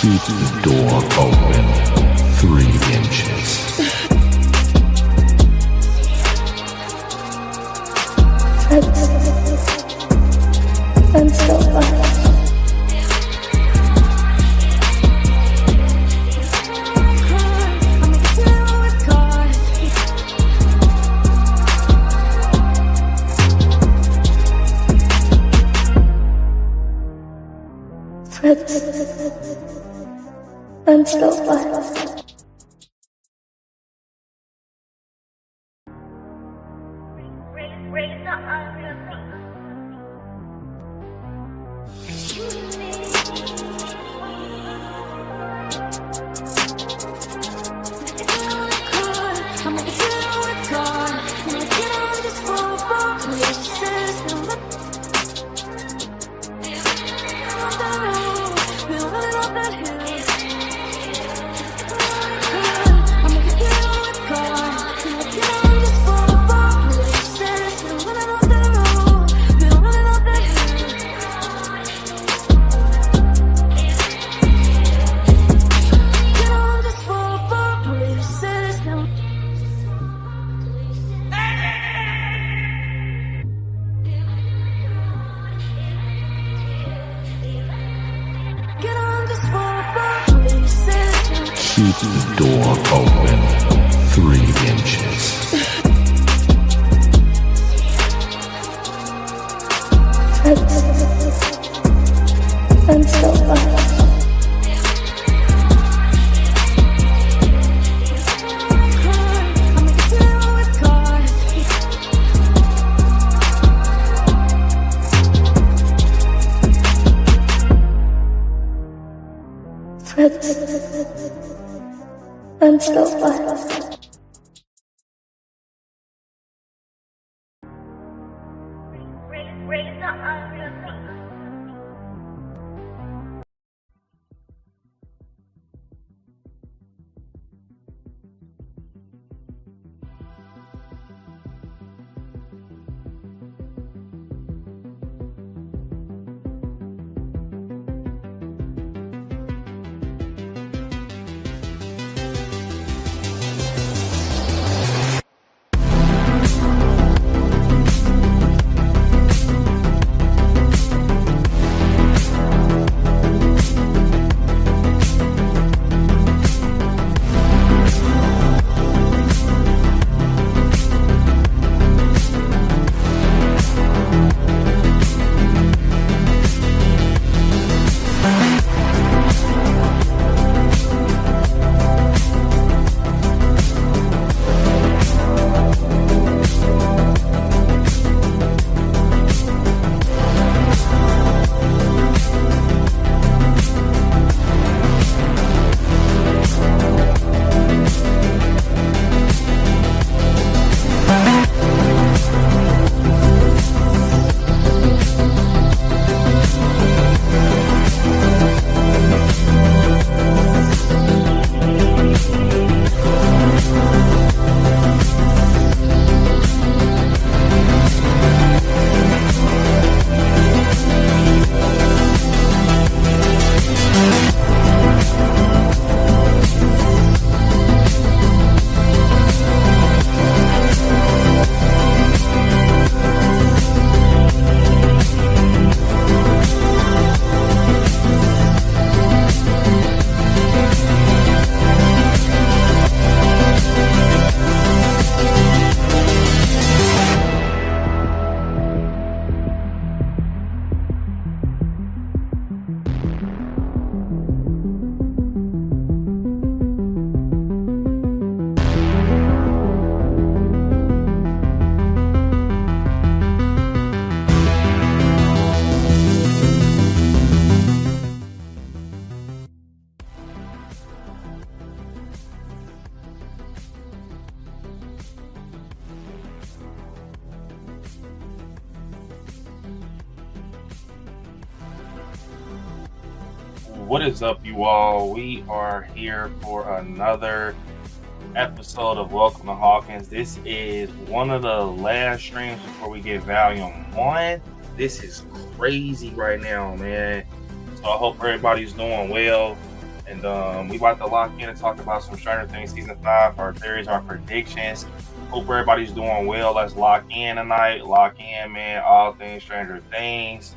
Keep the door open 3 inches. I'm so fine. I'm so fine. Keep the door open 3 inches. I'm so fine. I'm so fine. What is up, you all? We are here for another episode of Welcome to Hawkins. This is one of the last streams before we get Volume 1. This is crazy right now, man. So I hope everybody's doing well. And we about to lock in and talk about some Stranger Things Season 5, our theories, our predictions. Hope everybody's doing well. Let's lock in tonight. Lock in, man. All things Stranger Things.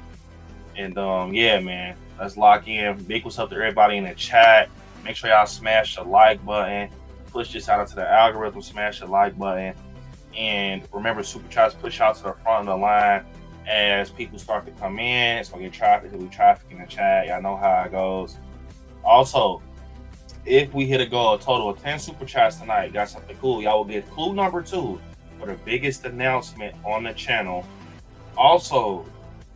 And yeah, man. Let's lock in. Big what's up to everybody in the chat. Make sure y'all smash the like button. Push this out into the algorithm. Smash the like button. And remember, Super Chats push out to the front of the line as people start to come in. It's going to get traffic. There'll be traffic in the chat. Y'all know how it goes. Also, if we hit a total of 10 Super Chats tonight, got something cool. Y'all will get clue number 2 for the biggest announcement on the channel. Also,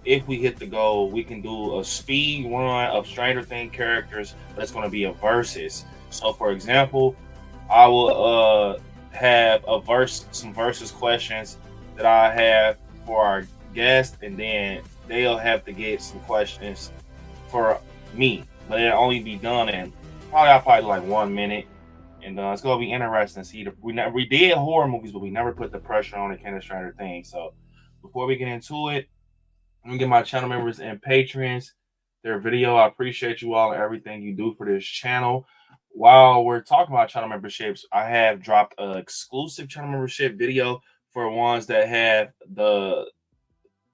if we hit the goal, we can do a speed run of Stranger Things characters, but it's going to be a versus. So, for example, I will have some versus questions that I have for our guest, and then they'll have to get some questions for me. But it'll only be done in probably like 1 minute, and it's going to be interesting to see. We did horror movies, but we never put the pressure on the kind of Stranger Things. So, before we get into it, I'm gonna give my channel members and patrons their video. I appreciate you all and everything you do for this channel. While we're talking about channel memberships, I have dropped an exclusive channel membership video for ones that have the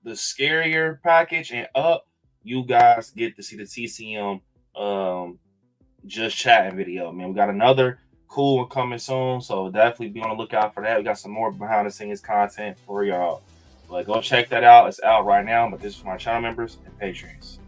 scarier package and up. You guys get to see the TCM just chatting video. Man, we got another cool one coming soon, so definitely be on the lookout for that. We got some more behind the scenes content for y'all. But go check that out. It's out right now, but this is for my channel members and patrons.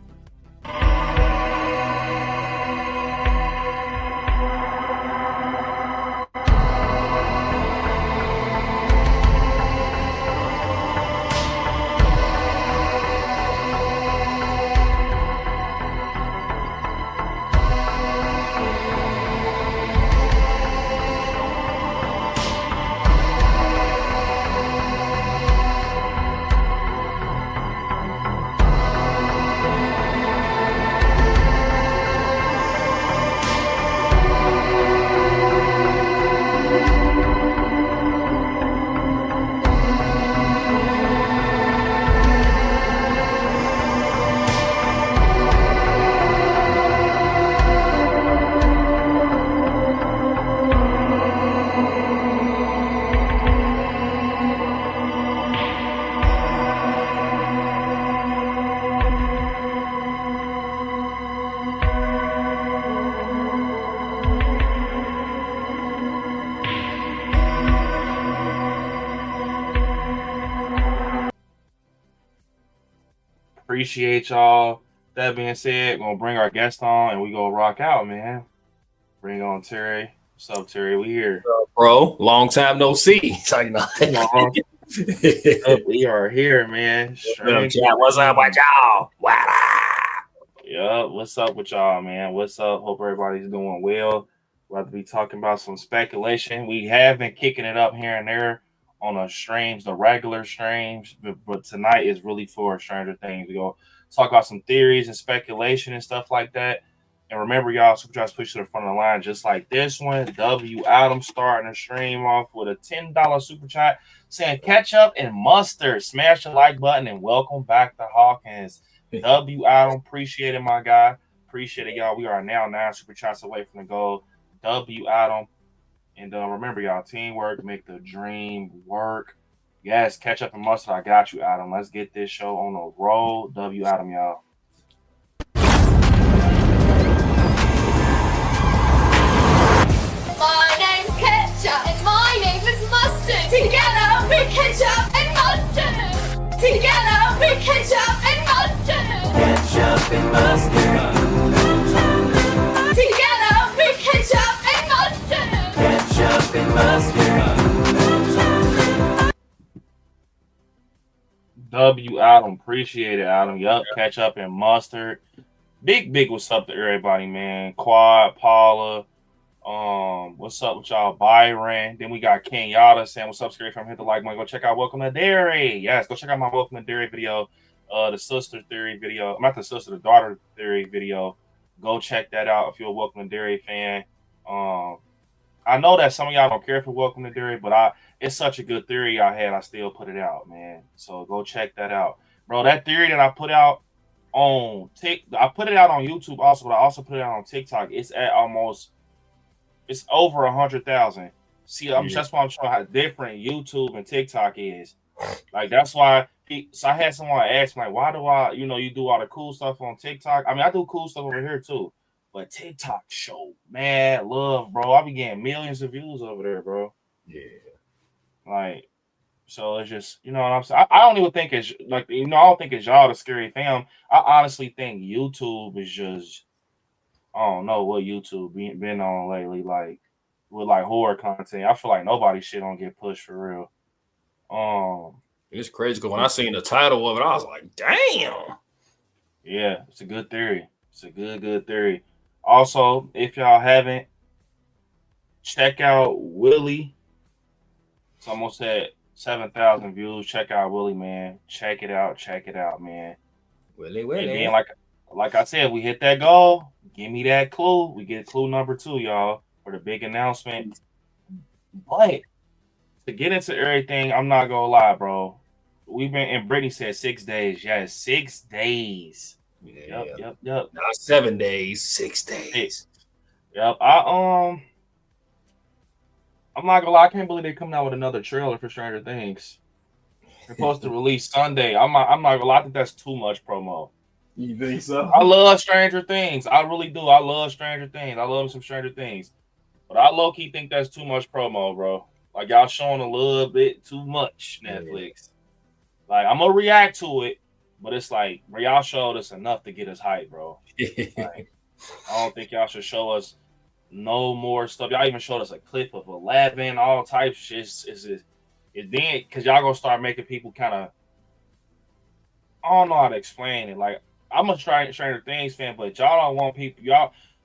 Appreciate y'all. That being said, we're gonna bring our guest on and we go rock out, man. Bring on Terry. What's up, Terry? We here. Bro, long time no see. So, you know. We are here, man. What's up with y'all? Yeah, what's up with y'all, man? What's up? Hope everybody's doing well. We're about to be talking about some speculation. We have been kicking it up here and there on the streams, the regular streams, but tonight is really for Stranger Things. We go talk about some theories and speculation and stuff like that. And remember, y'all, Super Chats push to the front of the line just like this one. W. Adam starting the stream off with a $10 Super Chat saying ketchup and mustard. Smash the like button and welcome back to Hawkins. W. Adam, appreciate it, my guy. Appreciate it, y'all. We are now 9 Super Chats away from the goal. W. Adam. And remember, y'all, teamwork make the dream work. Yes, ketchup and mustard. I got you, Adam. Let's get this show on the roll. W. Adam, y'all. My name's Ketchup and my name is Mustard. Together we ketchup and mustard. Together we ketchup and mustard. Ketchup and mustard. Together we ketchup and mustard. Ketchup and mustard. W. Adam, appreciate it, Adam. Yup, ketchup and mustard. Big what's up to everybody, man. Quad, Paula. What's up with y'all? Byron. Then we got Kenyatta saying, what's up, Scary? From hit the like button. Go check out Welcome to Dairy. Yes, go check out my Welcome to Dairy video. The sister theory video. Not the sister, the daughter theory video. Go check that out if you're a Welcome to Derry fan. I know that some of y'all don't care for Welcome to Derry, but it's such a good theory I had. I still put it out, man. So go check that out, bro. That theory that I put out on I put it out on YouTube also, but I also put it out on TikTok. It's at it's over 100,000. See, that's why I'm showing how different YouTube and TikTok is. Like that's why. So I had someone ask me, like, why do I, you do all the cool stuff on TikTok? I mean, I do cool stuff over here too, but TikTok show mad love, bro. I be getting millions of views over there, bro. Yeah. Like, so it's just, you know what I'm saying? I don't even think it's like, I don't think it's y'all the scary fam. I honestly think YouTube is just, I don't know what YouTube been on lately, like with like horror content. I feel like nobody shit don't get pushed for real. It's crazy because when I seen the title of it, I was like, damn. Yeah, it's a good theory. It's a good theory. Also, if y'all haven't, check out Willie. It's almost at 7,000 views. Check out Willie, man. Check it out, man. Willie. And then, like I said, we hit that goal. Give me that clue. We get clue number 2, y'all, for the big announcement. But to get into everything, I'm not gonna lie, bro. We've been, and Brittany said 6 days. Yes, 6 days. Yeah. Yep. Not 7 days, 6 days. Yep. I'm not gonna lie, I can't believe they're coming out with another trailer for Stranger Things. They're supposed to release Sunday. I'm not gonna lie, I think that's too much promo. You think so? I love Stranger Things. I really do. I love Stranger Things. I love some Stranger Things. But I low-key think that's too much promo, bro. Like y'all showing a little bit too much, Netflix. Like I'm gonna react to it, but it's like, bro, y'all showed us enough to get us hyped, bro. Like, I don't think y'all should show us no more stuff. Y'all even showed us a clip of 11, all types of shit. It then, because y'all gonna start making people kind of, I don't know how to explain it. Like I'm a Stranger Things fan, but y'all don't want people.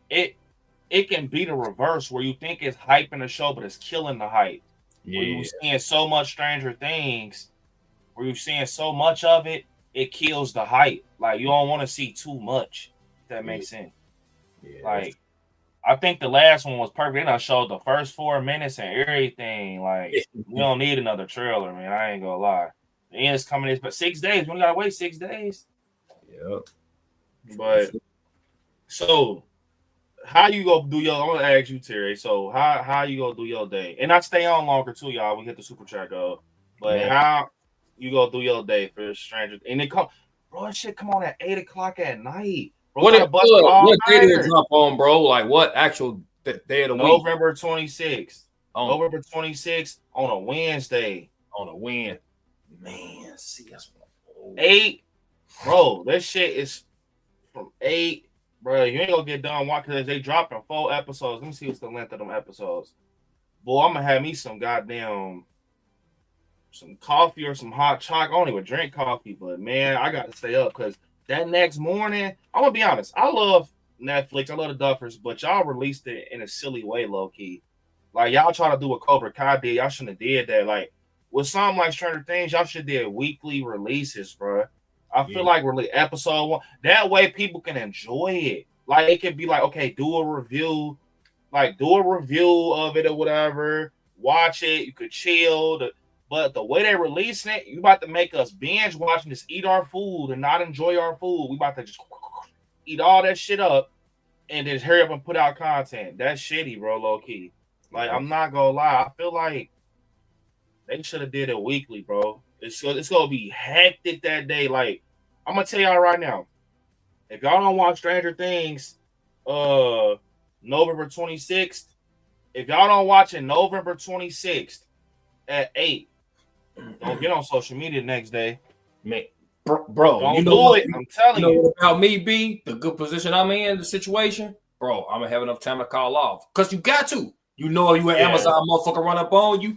It can be the reverse where you think it's hyping the show, but it's killing the hype. Yeah. Where you seeing so much Stranger Things. Where you're seeing so much of it, it kills the hype. Like you don't want to see too much. If that makes sense. Yeah. Like I think the last one was perfect. They done showed the first 4 minutes and everything. Like we don't need another trailer, man. I ain't gonna lie. The end is coming in, but 6 days. We only gotta wait 6 days. Yep. But so how you go do your? I'm gonna ask you, Terry. So how you gonna do your day? And I stay on longer too, y'all. We get the super chat go. But how you go do your day for Stranger? And it come, bro. That shit come on at 8 o'clock at night. Bro, What day did it night. drop on, bro? Like what actual day of the week? November 26th. Oh. November 26th on a Wednesday. On a win. Man, see, that's 8. Bro, that shit is from 8. Bro, you ain't gonna get done watching because they dropping 4 episodes. Let me see what's the length of them episodes. Boy, I'm gonna have me some coffee or some hot chocolate. I don't even drink coffee, but man, I gotta stay up because that next morning, I'm gonna be honest. I love Netflix. I love the Duffers, but y'all released it in a silly way, low key. Like y'all try to do what Cobra Kai did. Y'all shouldn't have did that. Like with something like Stranger Things, y'all should have did weekly releases, bro. I feel like really episode 1. That way people can enjoy it. Like it could be like, okay, do a review of it or whatever. Watch it. You could chill. But the way they're releasing it, you about to make us binge watch and just eat our food and not enjoy our food. We about to just eat all that shit up and just hurry up and put out content. That's shitty, bro, low key. Like, I'm not gonna lie. I feel like they should have did it weekly, bro. It's gonna be hectic that day. Like, I'm gonna tell y'all right now, if y'all don't watch Stranger Things, November 26th, if y'all don't watch it November 26th at 8, don't get on social media the next day. Man, bro, don't do it. I'm telling you. What about me, B? The good position I'm in, the situation, bro. I'm gonna have enough time to call off because you got to. You know, you an Amazon motherfucker run up on you.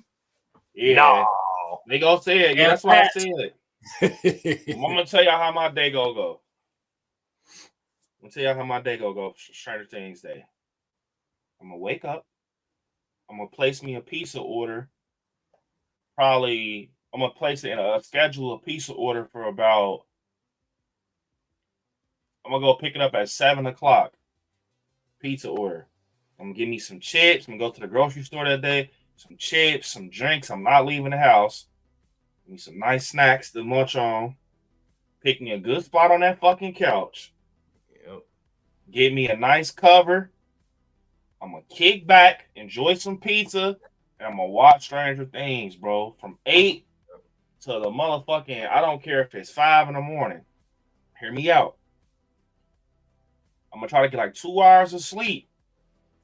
Yeah, no. They gonna say it. Yeah, that's why I said it. I'm gonna tell y'all how my day gonna go. I'm gonna tell y'all how my day gonna go. Stranger Things Day. I'm gonna wake up. I'm gonna place me a pizza order. Probably I'm gonna place it in schedule a pizza order for about. I'm gonna go pick it up at 7 o'clock. pizza order. I'm gonna give me some chips. I'm gonna go to the grocery store that day. Some chips, some drinks. I'm not leaving the house. Give me some nice snacks to munch on. Pick me a good spot on that fucking couch. Yep. Get me a nice cover. I'm gonna kick back, enjoy some pizza, and I'm gonna watch Stranger Things, bro. From 8 to the motherfucking, I don't care if it's 5 in the morning. Hear me out. I'm gonna try to get like 2 hours of sleep.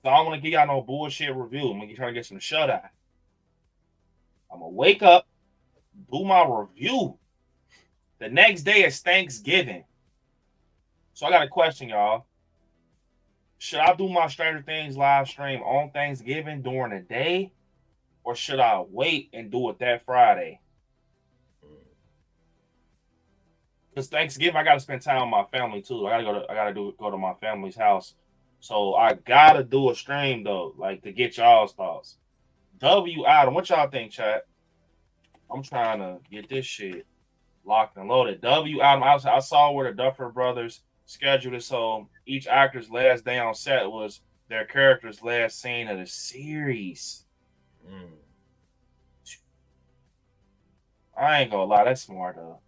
So I don't want to give y'all no bullshit review. I'm gonna try to get some shut eye. I'm gonna wake up, do my review. The next day is Thanksgiving. So I got a question, y'all. Should I do my Stranger Things live stream on Thanksgiving during the day? Or should I wait and do it that Friday? Because Thanksgiving, I gotta spend time with my family too. I gotta go to my family's house. So I gotta do a stream though, like to get y'all's thoughts. W Adam, what y'all think, chat? I'm trying to get this shit locked and loaded. W Adam, I saw where the Duffer Brothers scheduled it, so each actor's last day on set was their character's last scene of the series. I ain't gonna lie, that's smart though.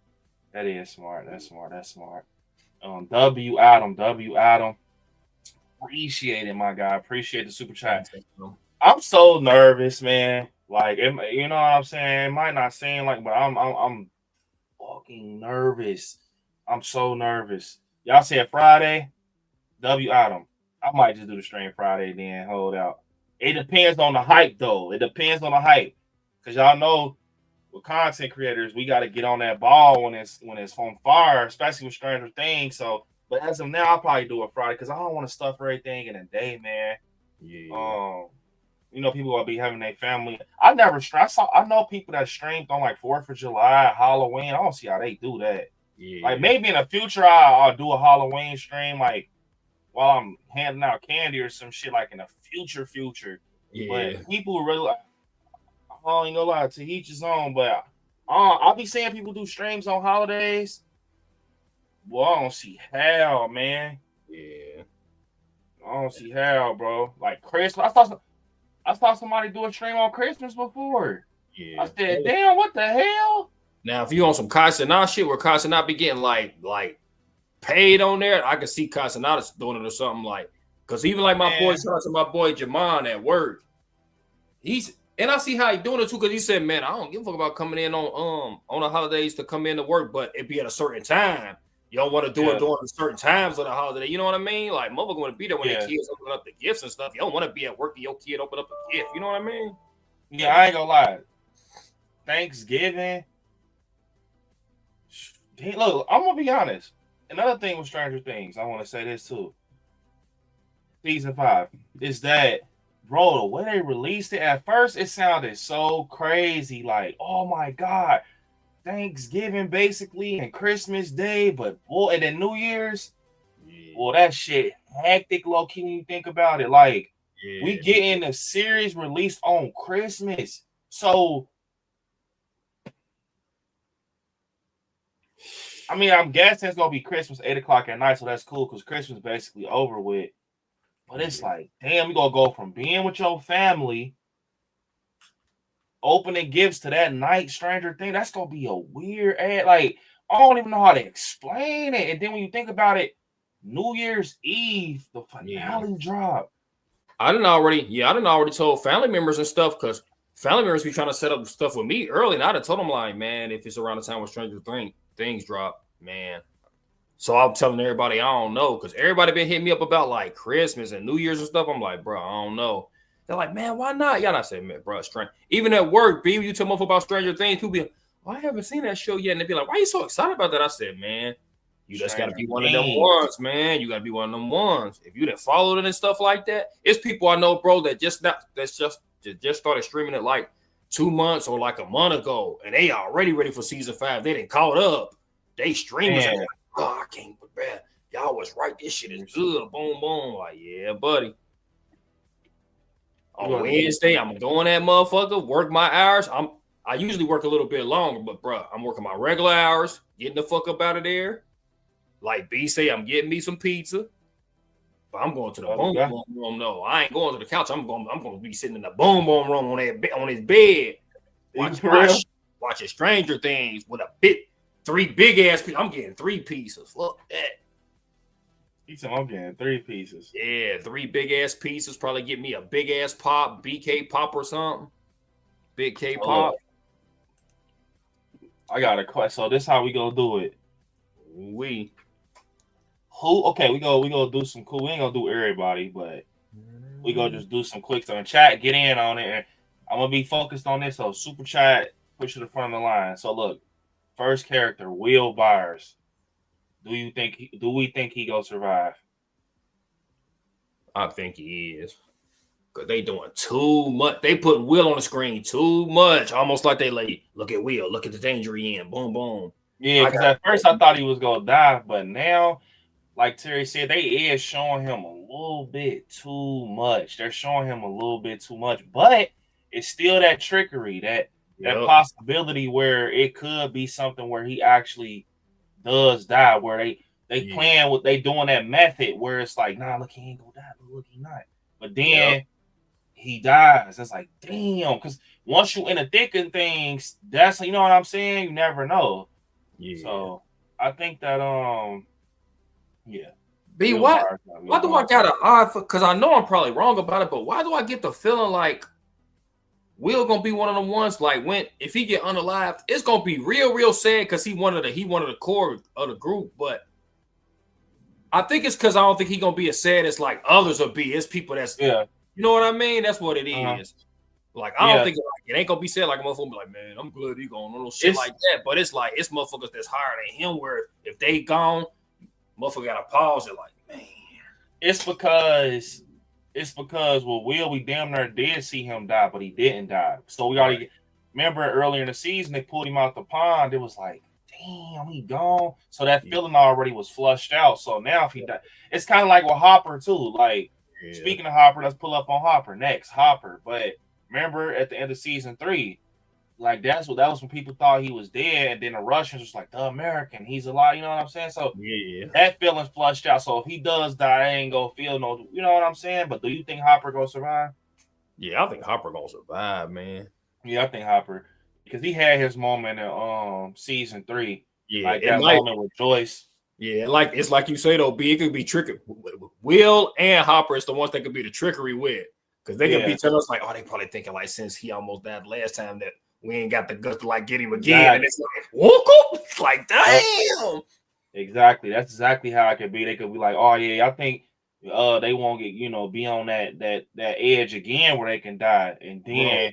That is smart. That's smart. W Adam. Appreciate it, my guy. Appreciate the super chat. I'm so nervous, man. Like, you know what I'm saying? It might not seem like, but I'm fucking nervous. I'm so nervous. Y'all said Friday. W Adam. I might just do the stream Friday, then hold out. It depends on the hype, though. It depends on the hype, because y'all know, with content creators, we got to get on that ball when it's on fire, especially with Stranger Things. So, but as of now, I'll probably do it Friday because I don't want to stuff everything in a day, man. Yeah. You know, people will be having their family. I know people that streamed on like 4th of July, Halloween. I don't see how they do that. Yeah. Like maybe in the future, I'll do a Halloween stream, like while I'm handing out candy or some shit, like in the future. Yeah. But people really like. I ain't gonna lie, to each his own, but I'll be seeing people do streams on holidays. Well, I don't see how, man. Yeah. I don't see how, bro. Like Christmas, I saw somebody do a stream on Christmas before. Yeah. I said, damn, what the hell? Now, if you on some Casanat shit where Casanat be getting like paid on there, I can see Casanat doing it or something like, because even like my boy, shout out to my boy Jamon at work. And I see how he doing it too, because he said, man, I don't give a fuck about coming in on the holidays to come in to work, but it be at a certain time. You don't want to do it during certain times of the holiday. You know what I mean? Like, motherfucker want to be there when the kids open up the gifts and stuff. You don't want to be at work and your kid open up a gift. You know what I mean? Yeah, I ain't gonna lie. Thanksgiving. Look, I'm gonna be honest. Another thing with Stranger Things, I want to say this too. Season 5 is that, bro, the way they released it, at first it sounded so crazy. Like, oh my God, Thanksgiving basically and Christmas Day, but boy, and then New Year's, well, that shit hectic, low key when you think about it. Like, we getting a series released on Christmas. So, I mean, I'm guessing it's gonna be Christmas 8 o'clock at night, so that's cool because Christmas basically over with. But it's like, damn, you gonna go from being with your family, opening gifts to that night Stranger Thing. That's gonna be a weird ad. Like, I don't even know how to explain it. And then when you think about it, New Year's Eve, the finale drop. I done already told family members and stuff, because family members be trying to set up stuff with me early, and I done told them, like, man, if it's around the time when Stranger Things drop, man. So I'm telling everybody I don't know, because everybody been hitting me up about like Christmas and New Year's and stuff. I'm like, bro, I don't know. They're like, man, why not? Y'all not saying, man, bro, strange. Even at work, B, you tell me about Stranger Things, people be like, I haven't seen that show yet. And they be like, why are you so excited about that? I said, man, you just got to be one of them ones, man. You got to be one of them ones. If you didn't follow it and stuff like that, it's people I know, bro, that just started streaming it like 2 months or like a month ago, and they already ready for season 5. They didn't caught up. They streamers are like, oh, I can't prepare. Y'all was right. This shit is good. Boom, boom. Like, yeah, buddy. On Wednesday, I'm going that motherfucker, work my hours. I usually work a little bit longer, but bro, I'm working my regular hours, getting the fuck up out of there. Like B say, I'm getting me some pizza. But I'm going to the Oh, boom yeah. boom room. No, I ain't going to the couch. I'm going to be sitting in the boom boom room on his bed, watching Stranger Things with three big ass pieces. I'm getting 3 pieces. Look at that. He said I'm getting 3 pieces. Yeah, 3 big ass pieces. Probably get me a big ass pop, BK pop or something. Big K pop. I got a question. So this how we gonna do it. We gonna do some cool. We ain't gonna do everybody, but we gonna just do some quick stuff. Chat, get in on it. And I'm gonna be focused on this. So super chat, push to the front of the line. So look, first character, Will Byers. Do we think he gonna survive? I think he is. Cause they doing too much. They put Will on the screen too much. Almost like they look at Will, look at the danger he in. Boom, boom. Yeah, because at first I thought he was gonna die, but now, like Terry said, they is showing him a little bit too much. They're showing him a little bit too much, but it's still that trickery, that possibility where it could be something where he actually does die, where they playing with they doing that method where it's like, nah, look, he ain't gonna die, look, he not. But then he dies. It's like, damn, because once you in the thick of things, that's, you know what I'm saying? You never know. Yeah. So I think that B, why do I got an eye for? Because I know I'm probably wrong about it, but why do I get the feeling like Will gonna be one of the ones like if he get unalived, it's gonna be real sad because he one of the core of the group. But I think it's because I don't think he gonna be as sad as like others will be. It's people that's you know what I mean? That's what it is. Like I don't think it ain't gonna be sad like a motherfucker be like, man, I'm glad he gone, no shit like that. But it's like it's motherfuckers that's higher than him where if they gone, motherfucker gotta pause it like, man. It's because with Will, we damn near did see him die, but he didn't die. So we already remember earlier in the season they pulled him out the pond. It was like, damn, he gone. So that feeling already was flushed out. So now if he died, it's kind of like with Hopper too. Like speaking of Hopper, let's pull up on Hopper next. Hopper, but remember at the end of season 3, like that was when people thought he was dead, and then the Russians was like, the American, he's alive. You know what I'm saying? So that feeling's flushed out. So if he does die, I ain't gonna feel no. You know what I'm saying? But do you think Hopper gonna survive? Yeah, I think Hopper gonna survive, man. Yeah, I think Hopper, because he had his moment in season 3. Yeah, like that moment with Joyce. Yeah, like it's like you say though, B, it could be tricky. Will and Hopper is the ones that could be the trickery with. Because they could be telling us like, oh, they probably thinking like since he almost died last time that we ain't got the guts to like get him again. And it's like, woke up. It's like, damn. Exactly. That's exactly how it could be. They could be like, oh yeah, I think they won't get, be on that edge again where they can die. And then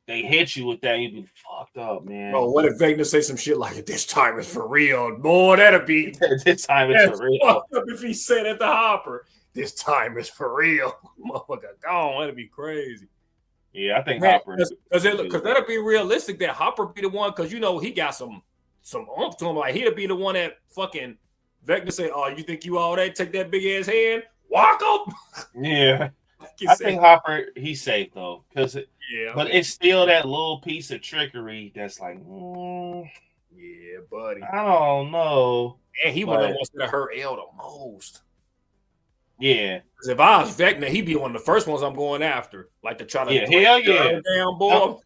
they hit you with that, you'd be fucked up, man. Bro, what if Vecna say some shit like this time is for real? Boy, that'd be this time is for real. Fucked up if he said at the Hopper. This time is for real. Motherfucker gone. That'd be crazy. Yeah, I think Hopper. Because that'd be realistic that Hopper be the one, because he got some oomph to him. Like he'd be the one that fucking Vecna say, oh, you think you all that? Take that big ass hand, walk up. Yeah. I think Hopper, he's safe though. But it's still that little piece of trickery that's like, yeah, buddy. I don't know. And he was the one that hurt L the most. Yeah, because if I was Vecna, he'd be one of the first ones I'm going after, like to try to damn boy.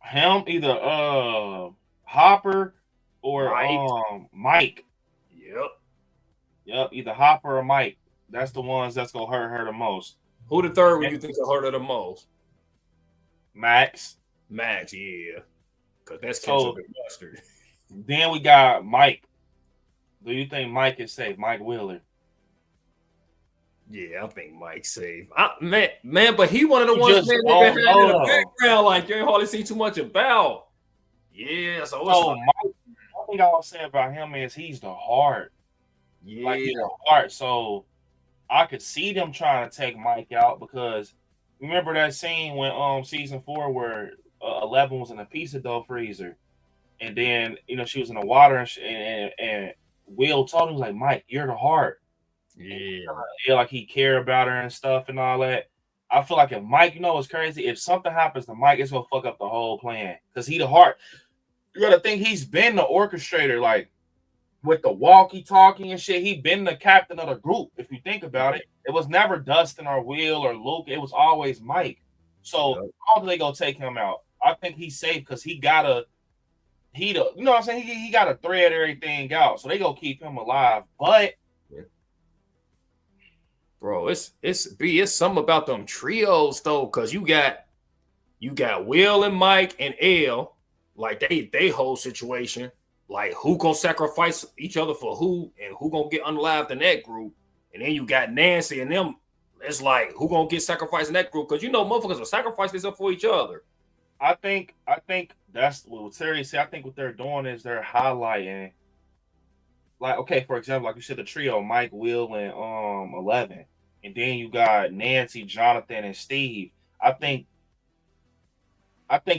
Him either Hopper or Mike. Yep, either Hopper or Mike. That's the ones that's gonna hurt her the most. Who the third one you think will hurt her the most? Max, yeah, because that's ketchup and mustard. Then we got Mike. Do you think Mike is safe? Mike Wheeler. Yeah, I think Mike's safe. Man, but he one of the ones man that been in the background, like you ain't hardly seen too much about. Yeah, so Mike, one thing I was saying about him is he's the heart. Yeah, like he's the heart. So I could see them trying to take Mike out, because remember that scene when season 4 where 11 was in a pizza dough freezer, and then she was in the water, and Will told him, like, Mike, you're the heart. Yeah, like he care about her and stuff and all that. I feel like if Mike, what's crazy? If something happens to Mike, it's gonna fuck up the whole plan, because he the heart. You gotta think he's been the orchestrator. Like with the walkie-talkie and shit. He been the captain of the group. If you think about it, it was never Dustin or Will or Luke. It was always Mike. So how do they go take him out? I think he's safe because you know what I'm saying? He got to thread everything out. So they go keep him alive. But bro, it's something about them trios though, because you got Will and Mike and L, like they whole situation. Like who gonna sacrifice each other for who, and who gonna get unalived in that group? And then you got Nancy and them. It's like who gonna get sacrificed in that group? Because motherfuckers will sacrifice themselves for each other. I think that's what Terry said. I think what they're doing is they're highlighting, like, okay, for example, like you said, the trio, Mike, Will, and 11, and then you got Nancy, Jonathan, and Steve. I think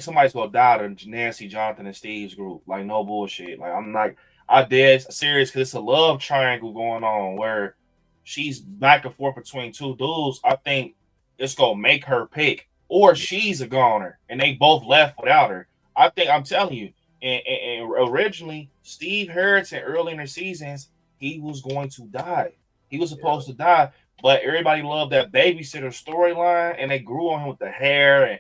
somebody's gonna die to Nancy, Jonathan, and Steve's group. Like, no bullshit. Like, I dead serious because it's a love triangle going on where she's back and forth between two dudes. I think it's gonna make her pick, or she's a goner, and they both left without her. I'm telling you. And originally, Steve Harrington early in the seasons, he was going to die. He was supposed to die, but everybody loved that babysitter storyline, and they grew on him with the hair, and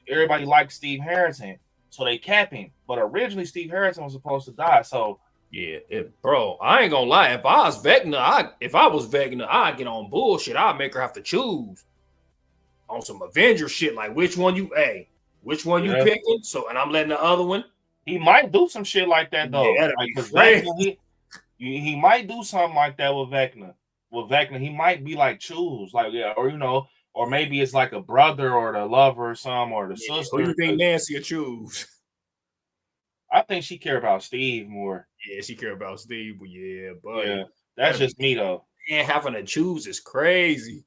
everybody liked Steve Harrington, so they kept him. But originally, Steve Harrington was supposed to die. So yeah, bro, I ain't gonna lie. If I was Vecna, I'd get on bullshit. I'd make her have to choose on some Avenger shit, like which one you picking. So, and I'm letting the other one. He might do some shit like that though. Yeah, like, he might do something like that with Vecna. With Vecna, he might be like choose, like, yeah, or maybe it's like a brother or the lover or something, or the sister. Who you think Nancy will choose? I think she care about Steve more. Yeah, she care about Steve, but that's just me though. And having to choose is crazy.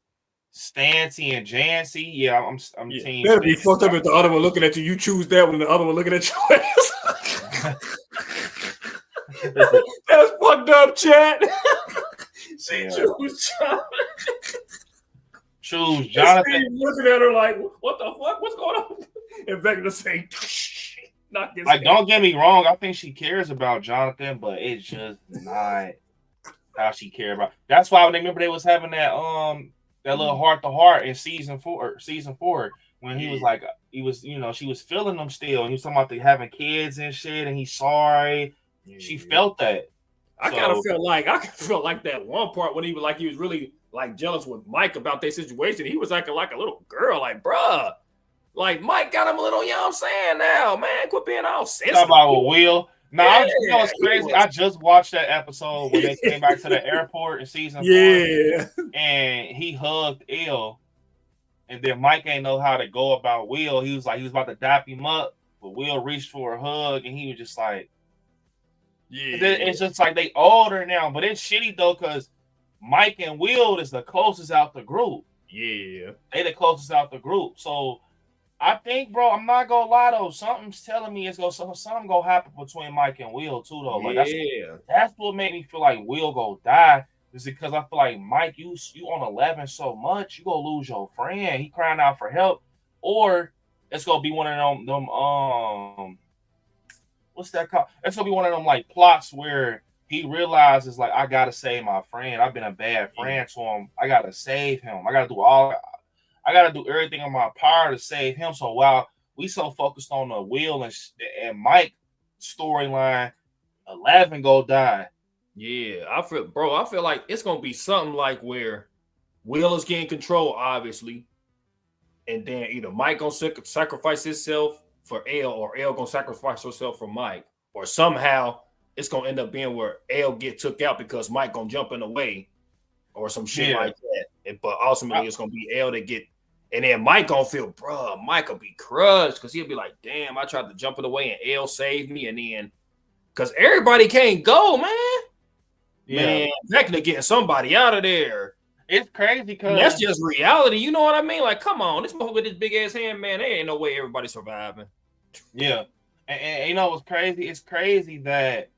Stancy and Jancy, yeah, I'm team. That'd be fucked up if the other one looking at you. You choose that one, the other one looking at you. That's fucked up, chat. She choose Jonathan. Choose Jonathan. Looking at her like, what the fuck? What's going on? And Vecna saying, like, don't get me wrong. I think she cares about Jonathan, but it's just not how she care about. That's why when they was having that little heart to heart in season four, when he was like, she was feeling them still, and he was talking about having kids and shit, and he's sorry. Yeah. She felt that. I kind of felt like that one part when he was really like jealous with Mike about their situation. He was acting like a little girl, like, bruh, like Mike got him a little, you know what I'm saying? Now, man, quit being all sensitive. Talk about Will. No, it's crazy. I just watched that episode when they came back to the airport in season 4. Yeah. And he hugged L. And then Mike ain't know how to go about Will. He was about to dap him up, but Will reached for a hug, and he was just like, yeah. It's just like they older now, but it's shitty though, because Mike and Will is the closest out the group. Yeah. They the closest out the group. So I think, bro, I'm not gonna lie though. Something's telling me something gonna happen between Mike and Will too, though. Like, that's what made me feel like Will go die. Is because I feel like Mike, you on 11 so much, you gonna lose your friend. He crying out for help, or it's gonna be one of them what's that called? It's gonna be one of them like plots where he realizes like, I gotta save my friend. I've been a bad friend to him. I gotta save him. I gotta do everything in my power to save him. So while we so focused on the Will and Mike storyline, 11 go die. Yeah, I feel like it's gonna be something like where Will is getting control, obviously, and then either Mike gonna sacrifice himself for L, or L gonna sacrifice herself for Mike, or somehow it's gonna end up being where L get took out because Mike gonna jump in the way, or some shit like that. But ultimately, it's gonna be L that get. And then Mike gonna feel, bro, Mike will be crushed because he'll be like, damn, I tried to jump in the way and L saved me. And then, because everybody can't go, man. Yeah. Man, Vecna getting somebody out of there. It's crazy because that's just reality. You know what I mean? Like, come on, this motherfucker with this big ass hand, man, there ain't no way everybody's surviving. Yeah. And you know what's crazy? It's crazy that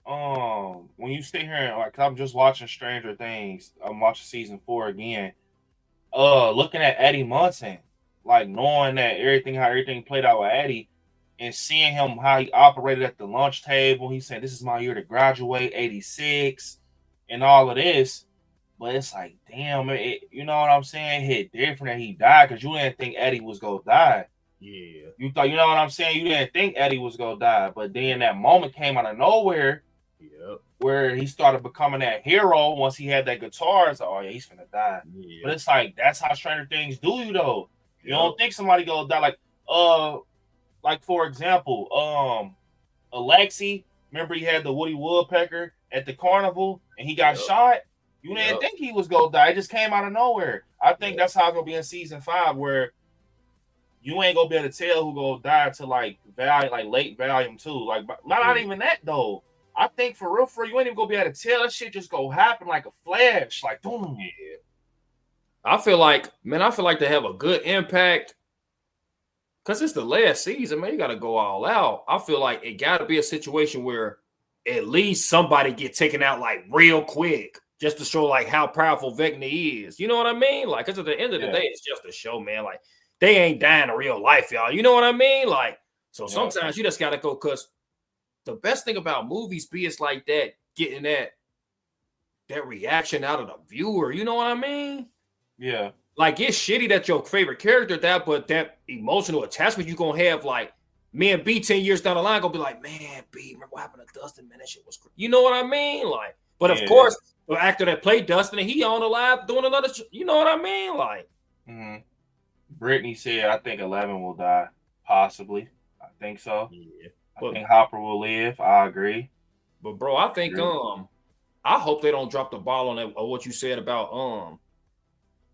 when you sit here and like, I'm just watching Stranger Things, I'm watching season 4 again. Looking at Eddie Munson, like knowing that how everything played out with Eddie, and seeing him how he operated at the lunch table. He said, "This is my year to graduate, '86," and all of this. But it's like, damn, you know what I'm saying? It hit different that he died because you didn't think Eddie was gonna die. Yeah. You thought, you know what I'm saying? You didn't think Eddie was gonna die, but then that moment came out of nowhere. Yep. Where he started becoming that hero once he had that guitar. It's like, oh yeah, he's gonna die. Yeah. But it's like that's how Stranger Things do you though. You Yep. don't think somebody gonna die like for example, Alexi. Remember he had the Woody Woodpecker at the carnival and he got shot. You didn't think he was gonna die. It just came out of nowhere. I think that's how it's gonna be in season 5, where you ain't gonna be able to tell who gonna die to like late volume 2. Like not even that though. I think for real, you ain't even gonna be able to tell. That shit just go happen like a flash, like boom. Yeah. I feel like they have a good impact because it's the last season, man. You gotta go all out. I feel like it gotta be a situation where at least somebody get taken out like real quick, just to show like how powerful Vecna is. You know what I mean? Like, because at the end of the day, it's just a show, man. Like, they ain't dying in real life, y'all. You know what I mean? Like, so sometimes you just gotta go, because the best thing about movies be it's like that, getting that reaction out of the viewer. You know what I mean? Yeah. Like, it's shitty that your favorite character died, but that emotional attachment you gonna have, like, me and B 10 years down the line gonna be like, man, B, remember what happened to Dustin? Man, that shit was crazy. You know what I mean? Like, but of course, the actor that played Dustin, he on alive doing another. You know what I mean? Like, Brittany said, I think 11 will die, possibly. I think so. Yeah, I think Hopper will live. I agree. But bro, I think I hope they don't drop the ball on that, or what you said about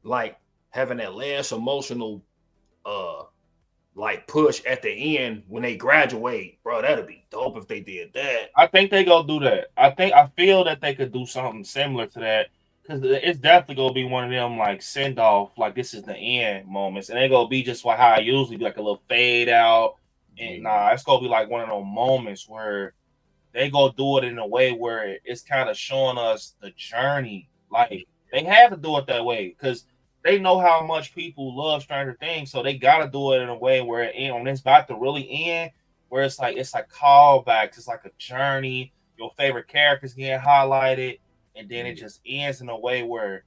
like having that last emotional like push at the end when they graduate, bro. That'd be dope if they did that. I think they gonna do that. I feel that they could do something similar to that, because it's definitely gonna be one of them like send off, like this is the end moments, and they gonna be just like how I usually be, like a little fade out. And nah, it's gonna be like one of those moments where they gonna do it in a way where it's kind of showing us the journey. Like they have to do it that way because they know how much people love Stranger Things, so they gotta do it in a way where when it's about to really end, where it's like callbacks, it's like a journey. Your favorite characters getting highlighted, and then it just ends in a way where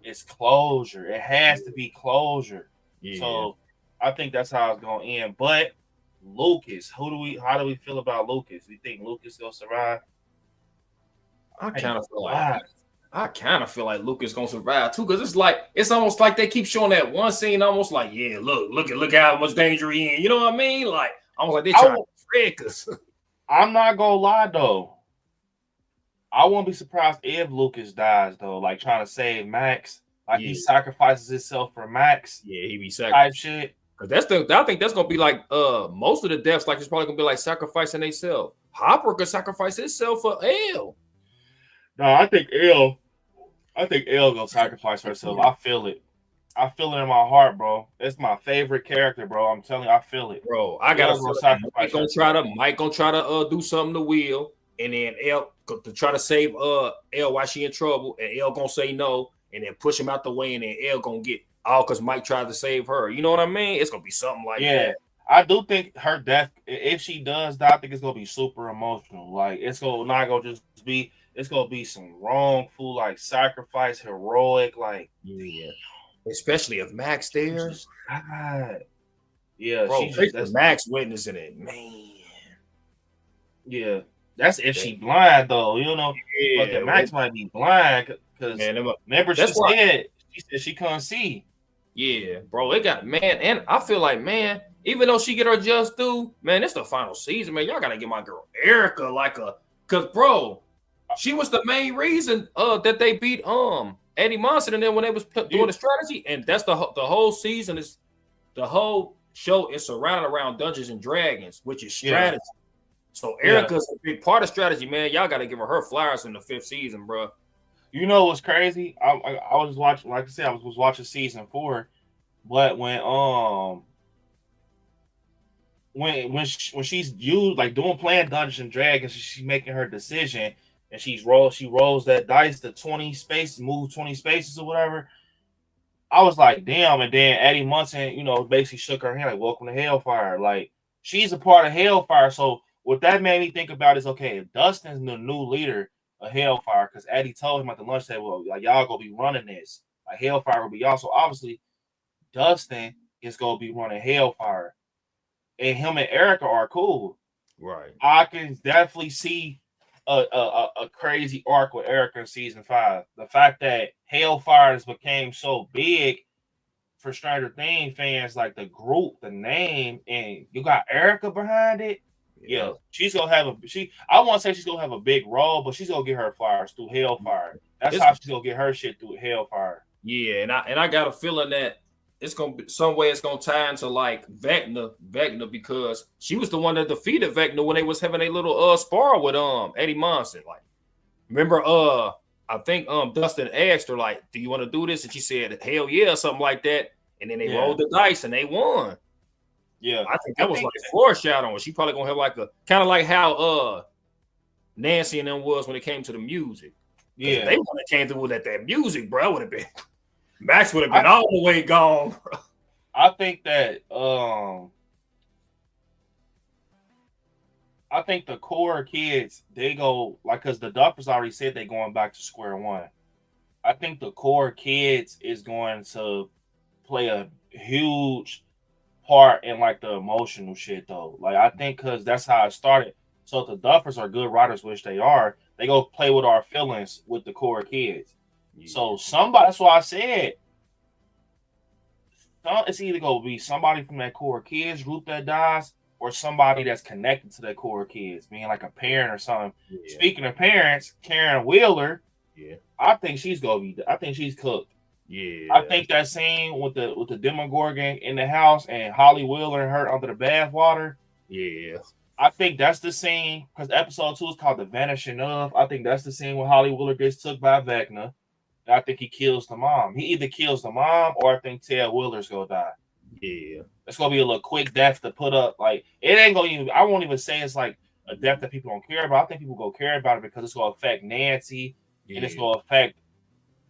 it's closure. It has to be closure. Yeah. So I think that's how it's gonna end. But Lucas, how do we feel about Lucas? Do you think Lucas gonna survive? I kind of feel like Lucas gonna survive too, because it's almost like they keep showing that one scene, almost like, yeah, look how much danger he in. You know what I mean? Like, almost like they trying to trick us. I'm not gonna lie though. I won't be surprised if Lucas dies though, like trying to save Max. Like he sacrifices himself for Max. Yeah, he be sacrificing type shit. Because I think that's gonna be like most of the deaths, like it's probably gonna be like sacrificing themselves. Hopper could sacrifice himself for L. No, I think L gonna sacrifice herself. I feel it. I feel it in my heart, bro. It's my favorite character, bro. I'm telling you, I feel it. Bro, I gotta Mike gonna try to do something to Will, and then L to try to save L while she in trouble, and L gonna say no, and then push him out the way, and then L gonna get all because Mike tried to save her. You know what I mean? It's gonna be something like that. I do think her death, if she does die, I think it's gonna be super emotional. Like it's not gonna just be. It's gonna be some wrongful, like sacrifice, heroic, like especially if Max there. God. Yeah, bro, that's Max witnessing it, man. Yeah, that's if she blind though, you know. But Max might be blind because remember she said she couldn't see. Yeah, bro, it got and I feel like even though she get her just due, man, it's the final season, man. Y'all gotta give my girl Erica because bro. She was the main reason that they beat Eddie Monson, and then when they was doing the strategy, and that's the whole season is the whole show is surrounded around Dungeons and Dragons, which is strategy. So Erica's a big part of strategy, man. Y'all got to give her flowers in the 5th season, bro. You know what's crazy? I was watching, like I said, I was watching season 4, but when she's used like playing Dungeons and Dragons, she's making her decision. And she rolls that dice, the 20 spaces, move 20 spaces or whatever. I was like, damn. And then Eddie Munson, basically shook her hand like, welcome to Hellfire. Like, she's a part of Hellfire. So what that made me think about is, okay, if Dustin's the new leader of Hellfire, because Eddie told him at the lunch table, like, y'all gonna be running this. Like, Hellfire will be y'all. So obviously, Dustin is gonna be running Hellfire. And him and Erica are cool. Right. I can definitely see a crazy arc with Erica in season 5. The fact that Hellfire has became so big for Stranger Things fans, like the group, the name, and you got Erica behind it. Yeah, she's gonna have I won't say she's gonna have a big role, but she's gonna get her flowers through Hellfire. That's how she's gonna get her shit through Hellfire. Yeah, and I got a feeling that it's gonna be some way it's gonna tie into like Vecna because she was the one that defeated Vecna when they was having a little spar with Eddie Munson. Like, remember I think Dustin asked her, like, do you want to do this? And she said, hell yeah, something like that. And then they rolled the dice and they won. Yeah, I think that was like foreshadowing. She probably gonna have like a kind of like how Nancy and them was when it came to the music. Yeah, they would have came through with that music, bro. Would have been Max would have been all the way gone, bro. I think that I think the core kids, they go like, because the Duffers already said they're going back to square one. I think the core kids is going to play a huge part in like the emotional shit though. Like, I think because that's how it started. So if the Duffers are good writers, which they are, they go play with our feelings with the core kids. Yeah. So that's why I said it's either gonna be somebody from that core kids group that dies, or somebody that's connected to that core kids, meaning like a parent or something. Yeah. Speaking of parents, Karen Wheeler, I think she's cooked. Yeah, I think that scene with the Demogorgon in the house and Holly Wheeler and her under the bathwater. Yeah, I think that's the scene, because episode 2 is called The Vanishing Of. I think that's the scene when Holly Wheeler gets took by Vecna. And I think he kills the mom. He either kills the mom, or I think Ted Wheeler's gonna die. Yeah, it's gonna be a little quick death to put up. Like, it ain't gonna even. I won't even say it's like a death that people don't care about. I think people gonna care about it because it's gonna affect Nancy and it's gonna affect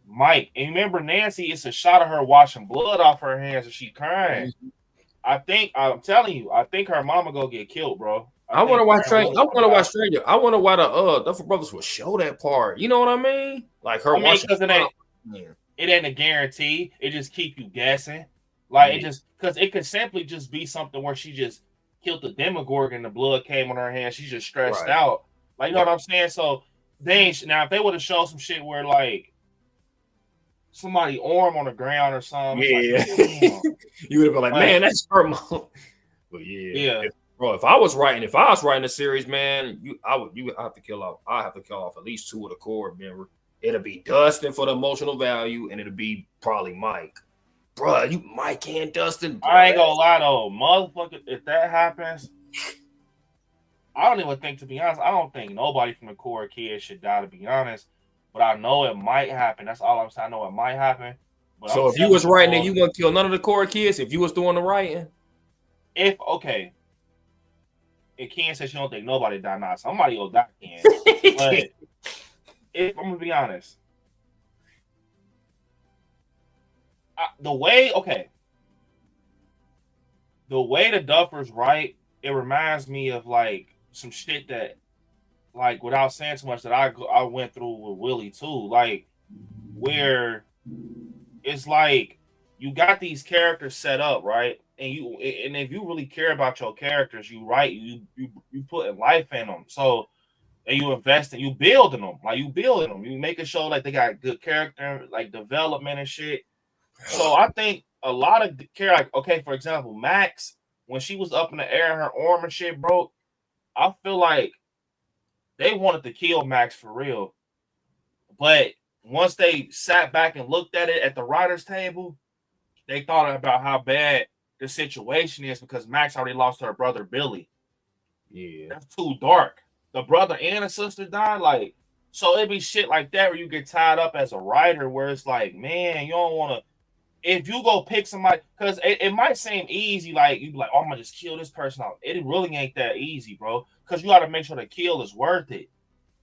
Mike. And remember, Nancy, it's a shot of her washing blood off her hands and she crying. I'm telling you, I think her mama gonna get killed, bro. I want to watch Stranger. I want to why the Duffer Brothers will show that part. You know what I mean? Like her watching. Because it ain't a guarantee. It just keep you guessing. Like, it just, because it could simply just be something where she just killed the Demogorgon, the blood came on her hand, she's just stressed out. Like, you know what I'm saying? So now if they would have shown some shit where like somebody arm on the ground or something, like, you would have been like, man, that's her mom. But bro, if I was writing the series, man, I have to kill off at least 2 of the core member. It'll be Dustin for the emotional value, and it'll be probably Mike. Bro, Mike and Dustin. Bro. I ain't gonna lie though, motherfucker. If that happens, I don't even think, to be honest, I don't think nobody from the core kids should die, to be honest. But I know it might happen. That's all I'm saying. I know it might happen. But so if you was writing it, you gonna kill none of the core kids? If you was doing the writing? If Ken says she don't think nobody die, now somebody will die, Ken. But if I'm gonna be honest, the way the Duffers write, it reminds me of like some shit that, like, without saying too much, that I went through with Willie too. Like, where it's like you got these characters set up, right? And if you really care about your characters, you put in life in them. So, and you invest and you building them, you make it show like they got good character, like development and shit. So I think a lot of care, like, okay, for example, Max, when she was up in the air and her arm and shit broke, I feel like they wanted to kill Max for real. But once they sat back and looked at it at the writer's table, they thought about how bad the situation is because Max already lost her brother Billy. Yeah, that's too dark. The brother and the sister died, like, so it'd be shit like that where you get tied up as a writer, where it's like, man, you don't want to. If you go pick somebody, because it might seem easy, like you be like, oh, I'm gonna just kill this person out. It really ain't that easy, bro. Because you got to make sure the kill is worth it.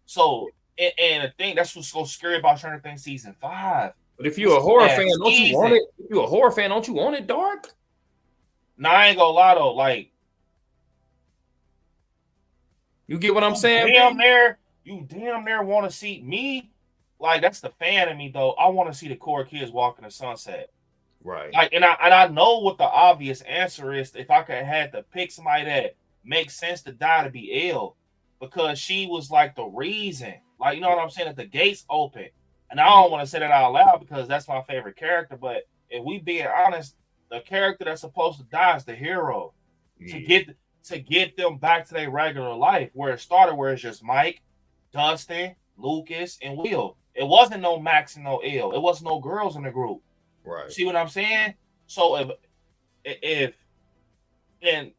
So, and the thing that's what's so scary about Stranger Things season 5. But if you're a horror fan, don't you want it? If you're a horror fan, don't you want it dark? Nah, I ain't gonna lie though. Like, You get what I'm saying? You damn near want to see me. Like, that's the fan in me, though. I want to see the core kids walk in the sunset. Right. Like, and I know what the obvious answer is. If I could have to pick somebody that makes sense to die, to be ill, because she was like the reason. Like, you know what I'm saying? That the gates open. And I don't want to say that out loud because that's my favorite character. But if we being honest, the character that's supposed to die is the hero. Yeah. To get them back to their regular life, where it started, where it's just Mike, Dustin, Lucas, and Will. It wasn't no Max and no L. It wasn't no girls in the group. Right. See what I'm saying? So if and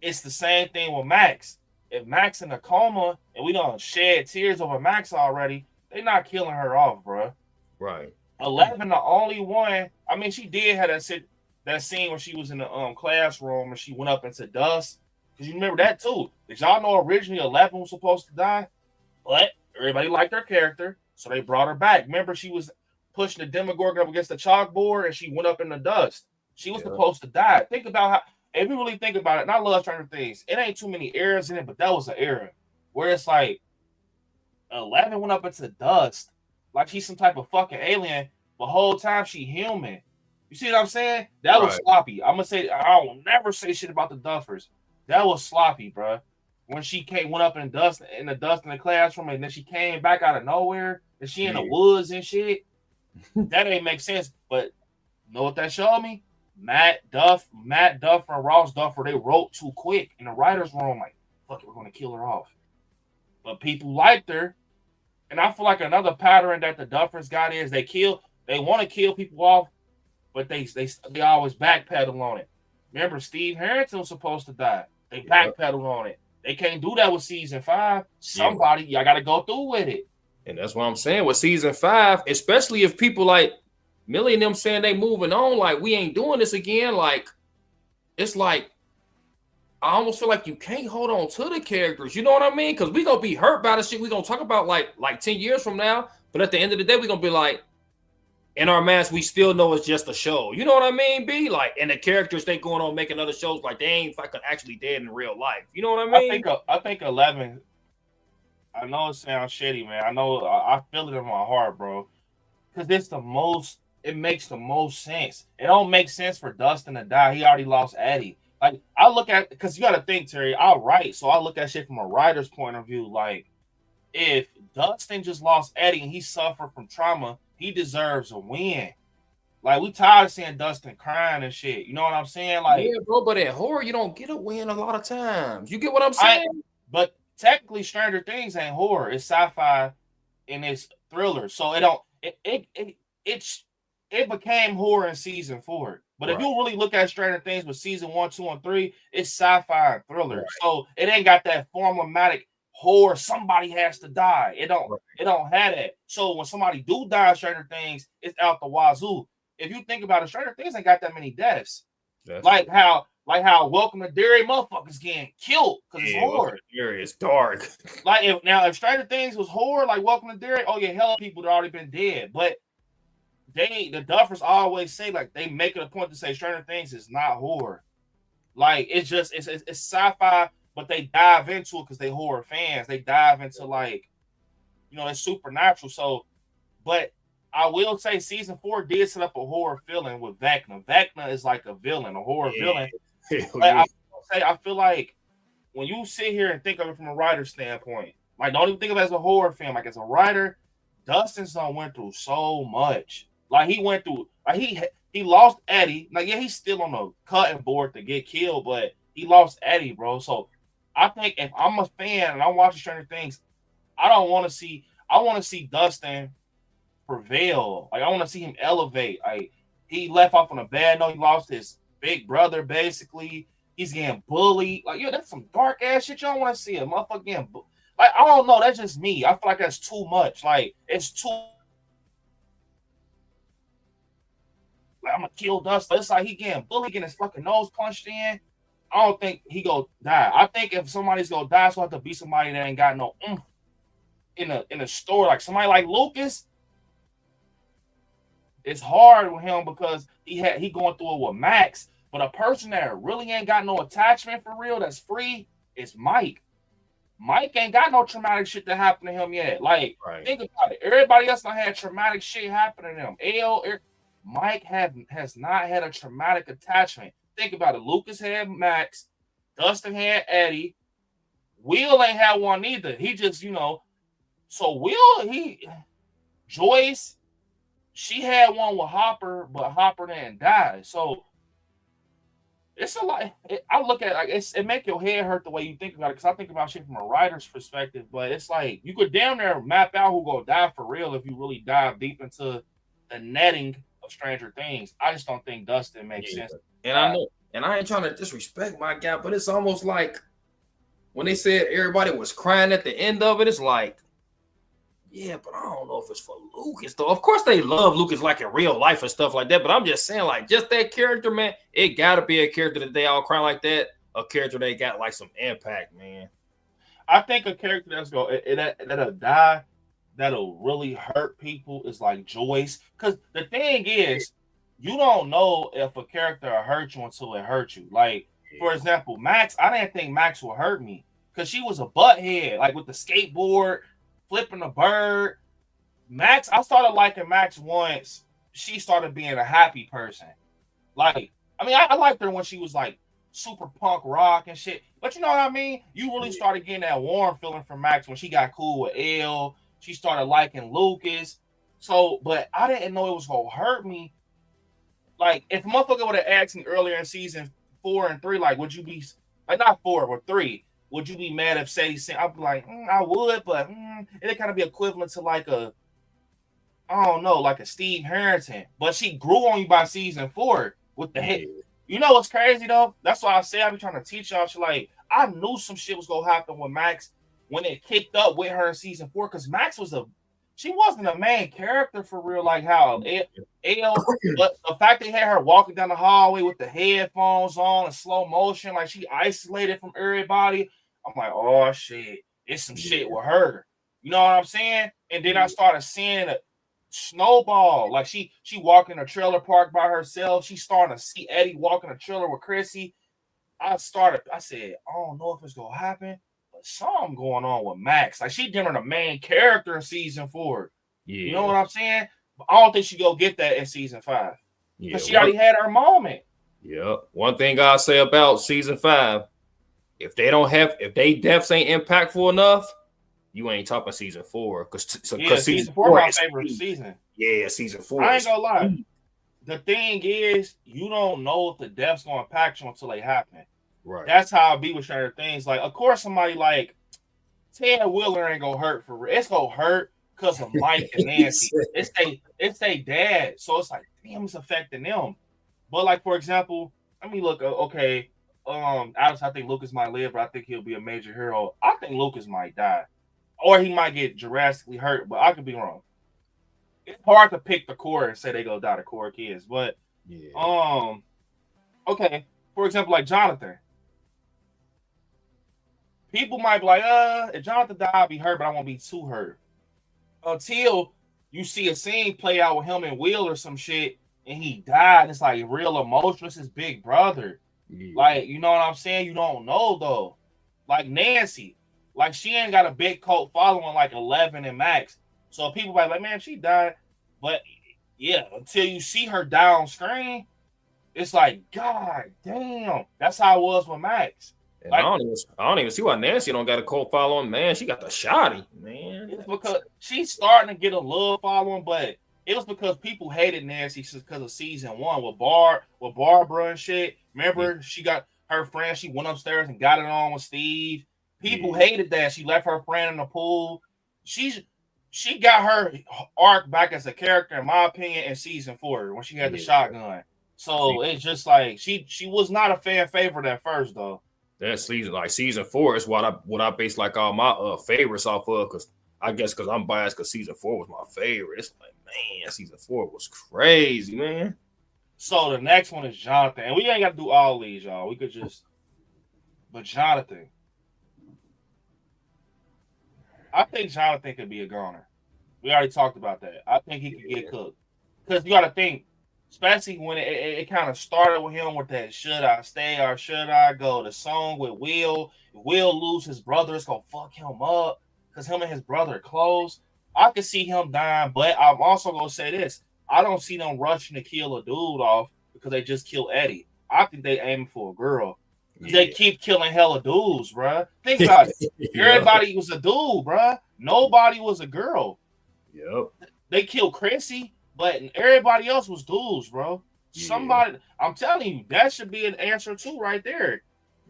it's the same thing with Max. If Max in a coma and we don't shed tears over Max already, they're not killing her off, bro. Right. 11, the only one. I mean, she did have that scene where she was in the classroom and she went up into dust. Because you remember that too. Did y'all know originally 11 was supposed to die? But everybody liked her character, so they brought her back. Remember, she was pushing the Demogorgon up against the chalkboard and she went up in the dust. She was supposed to die. Think about how, if you really think about it, and I love Stranger Things, it ain't too many eras in it, but that was an era where it's like 11 went up into dust like she's some type of fucking alien, but the whole time she human. You see what I'm saying? That was sloppy. I'm gonna say I will never say shit about the Duffers. That was sloppy, bro. When she went up in the dust in the classroom, and then she came back out of nowhere, and she in the woods and shit. That ain't make sense. But you know what that showed me? Matt Duffer, and Ross Duffer, they wrote too quick in the writer's room. Like, fuck it, we're gonna kill her off. But people liked her, and I feel like another pattern that the Duffers got is they want to kill people off, but they always backpedal on it. Remember, Steve Harrington was supposed to die. They backpedaled on it. They can't do that with season 5. Somebody, y'all got to go through with it. And that's what I'm saying with season 5, especially if people like Millie and them saying they moving on, like we ain't doing this again. Like, it's like, I almost feel like you can't hold on to the characters. You know what I mean? Because we going to be hurt by the shit we going to talk about like 10 years from now. But at the end of the day, we going to be like, in our minds, we still know it's just a show. You know what I mean, B? Like, and the characters, they going on making other shows like they ain't fucking actually dead in real life. You know what I mean? I think 11, I know it sounds shitty, man. I know I feel it in my heart, bro. Because it makes the most sense. It don't make sense for Dustin to die. He already lost Eddie. Like, I look at, because you got to think, Terry, I'll write. So I look at shit from a writer's point of view. Like, if Dustin just lost Eddie and he suffered from trauma, he deserves a win. Like, we tired of seeing Dustin crying and shit. You know what I'm saying? Like, yeah, bro, but in horror, you don't get a win a lot of times. You get what I'm saying? But technically, Stranger Things ain't horror. It's sci-fi and it's thriller. So it became horror in season 4. But if you really look at Stranger Things with season 1, 2, and 3, it's sci-fi and thriller. Right. So it ain't got that formulaic horror. Somebody has to die. It don't have that. So when somebody do die in Stranger Things, it's out the wazoo. If you think about it, Stranger Things ain't got that many deaths. Like how Welcome to Derry motherfuckers getting killed because it's horror. Derry is dark. Like if Stranger Things was horror, like Welcome to Derry, oh yeah, hell, people that already been dead. But the Duffers always say, like, they make it a point to say Stranger Things is not horror. Like, it's sci-fi, but they dive into it because they horror fans. They dive into, like, you know, it's supernatural. So, but I will say season 4 did set up a horror feeling with Vecna. Vecna is like a villain, a horror villain. Like, I feel like when you sit here and think of it from a writer's standpoint, like, don't even think of it as a horror film. Like, as a writer, Dustin's done went through so much. Like, he went through, like, he lost Eddie. Like, yeah, he's still on the cutting board to get killed, but he lost Eddie, bro. So I think if I'm a fan and I'm watching Stranger Things, I want to see Dustin prevail. Like, I want to see him elevate. Like, he left off on a bad note. He lost his big brother, basically. He's getting bullied. Like, yeah, that's some dark ass shit. Y'all want to see a motherfucker getting like, I don't know. That's just me. I feel like that's too much. Like, it's too. Like, I'm gonna kill Dustin. It's like he getting bullied, getting his fucking nose punched in. I don't think he gonna die. I think if somebody's gonna die, so have to be somebody that ain't got no in a store. Like somebody like Lucas. It's hard with him because he going through it with Max. But a person that really ain't got no attachment for real, that's free, is Mike. Mike ain't got no traumatic shit that happened to him yet. Like, Right. think about it. Everybody else done had traumatic shit happen to them. Mike has not had a traumatic attachment. Think about it. Lucas had Max, Dustin had Eddie. Will ain't had one either. He just, so Joyce, she had one with Hopper, but Hopper didn't die. So it's a lot. I look at it make your head hurt the way you think about it, because I think about shit from a writer's perspective. But it's like you could damn near map out who gonna die for real if you really dive deep into the netting of Stranger Things. I just don't think Dustin makes sense. And I know, and I ain't trying to disrespect my guy, but it's almost like when they said everybody was crying at the end of it, it's like, yeah, but I don't know if it's for Lucas, though. Of course, they love Lucas like in real life and stuff like that. But I'm just saying, like, just that character, man, it got to be a character that they all cry like that. A character that got like some impact, man. I think a character that'll die, that'll really hurt people is like Joyce. Because the thing is, you don't know if a character will hurt you until it hurts you. Like, for example, Max, I didn't think Max would hurt me because she was a butthead, like with the skateboard, flipping the bird. Max, I started liking Max once she started being a happy person. Like, I mean, I liked her when she was like super punk rock and shit. But you know what I mean? You really started getting that warm feeling from Max when she got cool with Elle. She started liking Lucas. So, but I didn't know it was gonna hurt me. Like, if a motherfucker would have asked me earlier in season 4 and 3, like, would you be like not 4 but 3? Would you be mad if Sadie said? I'd be like, I would, but it'd kind of be equivalent to like I don't know, like a Steve Harrington. But she grew on you by season 4 with the head. You know what's crazy though? That's why I say I be trying to teach y'all. Like, I knew some shit was gonna happen with Max when it kicked up with her in season 4, because Max she wasn't a main character for real, like how Elle, but the fact they had her walking down the hallway with the headphones on in slow motion, like she isolated from everybody. I'm like, oh shit, it's some shit with her. You know what I'm saying? And then I started seeing a snowball. Like she walked in a trailer park by herself. She starting to see Eddie walk in a trailer with Chrissy. I said, I don't know if it's gonna happen, but something going on with Max. Like she dinner the main character in season 4. Yeah. You know what I'm saying? But I don't think she go get that in season 5. Because she already had her moment. Yeah. One thing I'll say about season 5, if they deaths ain't impactful enough, you ain't talking season 4. Because season 4 my favorite season. Yeah, season 4. I ain't gonna lie. The thing is, you don't know if the death's gonna impact you until they happen. Right. That's how I be with Stranger Things. Like, of course, somebody like Ted Wheeler ain't gonna hurt for real. It's gonna hurt because of Mike and Nancy. It's they dad. So it's like, damn, it's affecting them. But like, for example, let me look. Okay, Alex, I think Lucas might live, but I think he'll be a major hero. I think Lucas might die, or he might get drastically hurt. But I could be wrong. It's hard to pick the core and say they go die, the core kids. But okay, for example, like Jonathan. People might be like, if Jonathan died, I'll be hurt, but I won't be too hurt. Until you see a scene play out with him and Will or some shit, and he died, and it's like real emotional. It's his big brother. Yeah. Like, you know what I'm saying? You don't know, though. Like Nancy. Like, she ain't got a big cult following like 11 and Max. So people might be like, man, she died. But, yeah, until you see her down screen, it's like, God damn. That's how it was with Max. And like, I don't even see why Nancy don't got a cult following. Man, she got the shoddy, man. It's because she's starting to get a love following, but it was because people hated Nancy because of season 1 with Barbara and shit. Remember, she got her friend. She went upstairs and got it on with Steve. People hated that. She left her friend in the pool. She got her arc back as a character, in my opinion, in season 4 when she had the shotgun. So it's just like she was not a fan favorite at first, though. That season 4 is what I base like all my favorites off of, because I'm biased because season 4 was my favorite. It's like, man, season 4 was crazy, man. So the next one is Jonathan, and we ain't got to do all these, y'all. We could just, but Jonathan, I think Jonathan could be a goner. We already talked about that. I think he could get cooked because you got to think especially when it kind of started with him with that "Should I Stay or Should I Go?" The song with Will. If Will lose his brother, it's gonna fuck him up because him and his brother are close. I could see him dying, but I'm also gonna say this: I don't see them rushing to kill a dude off because they just killed Eddie. I think they aiming for a girl. They keep killing hella dudes, bruh. Think about it. Everybody was a dude, bruh. Nobody was a girl. Yep. They killed Chrissy, but everybody else was dudes, bro. Somebody, I'm telling you, that should be an answer too, right there.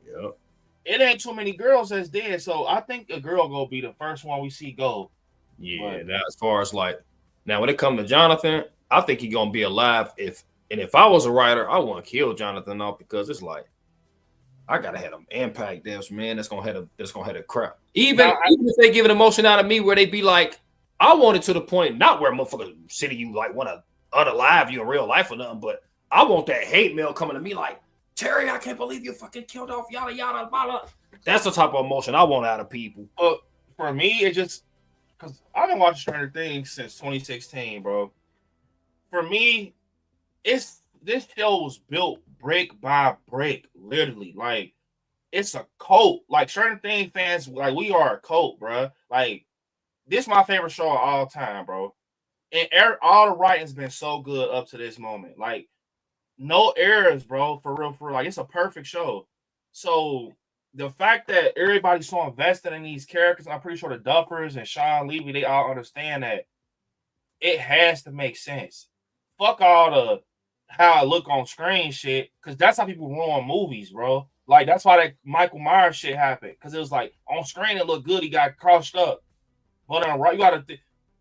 Yep. It ain't too many girls that's dead, so I think a girl gonna be the first one we see go. Yeah. But now, as far as like now, when it comes to Jonathan, I think he's gonna be alive. If I was a writer, I want to kill Jonathan off because it's like I gotta have them impact deaths, man. That's gonna have a crap. Even if they give an emotion out of me where they be like, I want it to the point, not where motherfuckers city you like want to unalive you in real life or nothing, but I want that hate mail coming to me like, Terry, I can't believe you fucking killed off yada yada blah. That's the type of emotion I want out of people. But for me, it just because I've been watching Stranger Things since 2016, bro. For me, this show was built brick by brick, literally. Like it's a cult. Like Stranger Things fans, like we are a cult, bro. Like this is my favorite show of all time, bro. And all the writing's been so good up to this moment. Like, no errors, bro. For real. Like, it's a perfect show. So, the fact that everybody's so invested in these characters, I'm pretty sure the Duffers and Sean Levy, they all understand that it has to make sense. Fuck all the how I look on screen shit, because that's how people ruin movies, bro. Like, that's why that Michael Myers shit happened. Because it was like, on screen it looked good, he got crossed up. But you gotta,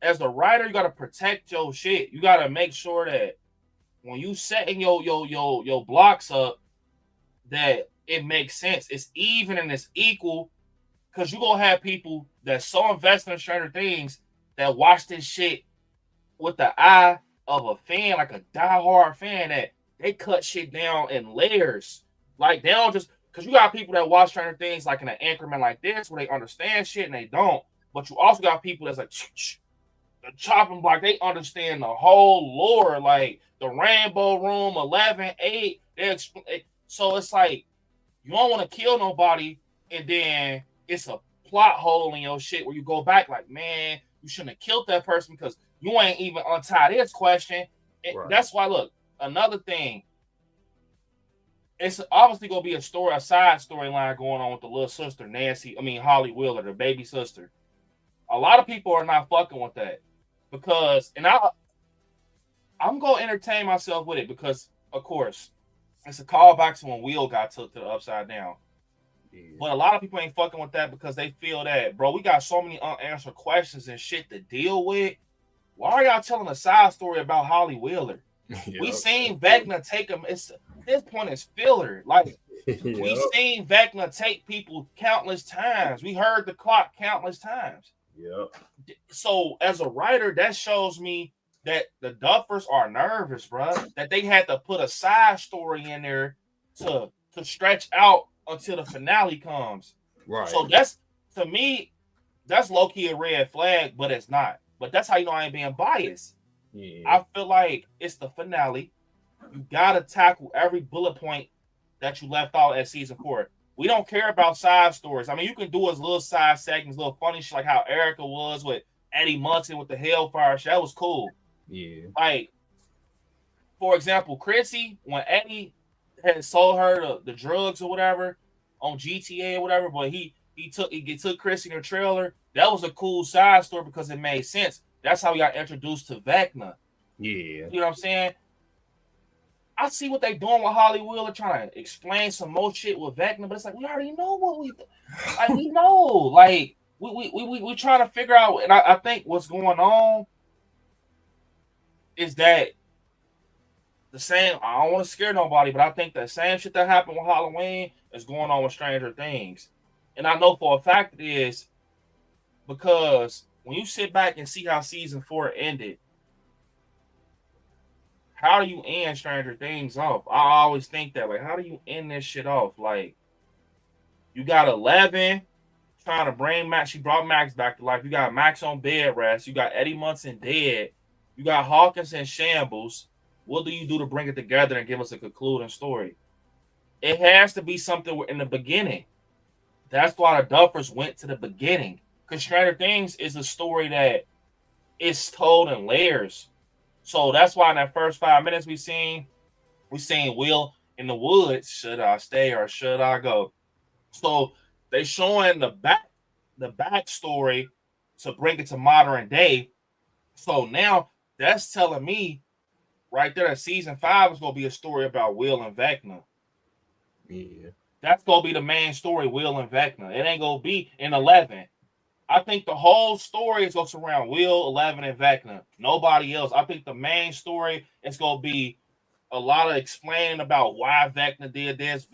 as the writer, you gotta protect your shit. You gotta make sure that when you setting your blocks up, that it makes sense. It's even and it's equal. Cause you gonna have people that's so invested in Stranger Things that watch this shit with the eye of a fan, like a diehard fan, that they cut shit down in layers. Like they don't just, cause you got people that watch Stranger Things like in an increment like this where they understand shit and they don't. But you also got people that's like the chopping block. They understand the whole lore, like the Rainbow Room, 11, 8. So it's like you don't want to kill nobody, and then it's a plot hole in your shit where you go back like, man, you shouldn't have killed that person because you ain't even untied this question. Right. That's why, look, another thing. It's obviously gonna be a side storyline going on with the little sister, Holly Wheeler, the baby sister. A lot of people are not fucking with that because, and I'm gonna entertain myself with it because, of course, it's a callback to when Will got took to the Upside Down. Yeah. But a lot of people ain't fucking with that because they feel that, bro, we got so many unanswered questions and shit to deal with. Why are y'all telling a side story about Holly Wheeler? Yep. We seen Vecna take him. At this point, it's filler. Like we seen Vecna take people countless times. We heard the clock countless times. Yep. So as a writer, that shows me that the Duffers are nervous, bro. That they had to put a side story in there to stretch out until the finale comes. Right. So that's, to me, that's low key a red flag, but it's not. But that's how you know I ain't being biased. Yeah. I feel like it's the finale. You gotta tackle every bullet point that you left out at season 4. We don't care about side stories. I mean, you can do as little side segments, little funny shit like how Erica was with Eddie Munson with the Hellfire shit. That was cool. Yeah. Like, for example, Chrissy, when Eddie had sold her the drugs or whatever on GTA or whatever, but he took Chrissy in the trailer. That was a cool side story because it made sense. That's how we got introduced to Vecna. Yeah. You know what I'm saying? I see what they doing with Holly Wheeler, trying to explain some more shit with Vecna, but it's like we already know what we know. Like we trying to figure out, and I think what's going on is that the same. I don't want to scare nobody, but I think the same shit that happened with Halloween is going on with Stranger Things, and I know for a fact it is because when you sit back and see how season 4 ended. How do you end Stranger Things off? I always think that. Like, how do you end this shit off? Like, you got 11 trying to bring Max. She brought Max back to life. You got Max on bed rest. You got Eddie Munson dead. You got Hawkins in shambles. What do you do to bring it together and give us a concluding story? It has to be something in the beginning. That's why the Duffers went to the beginning. Because Stranger Things is a story that is told in layers. So that's why in that first 5 minutes we seen Will in the woods. Should I stay or should I go? So they showing the backstory to bring it to modern day. So now that's telling me right there that season 5 is gonna be a story about Will and Vecna. Yeah. That's gonna be the main story, Will and Vecna. It ain't gonna be in 11. I think the whole story is gonna surround Will, 11, and Vecna. Nobody else. I think the main story is gonna be a lot of explaining about why Vecna did this,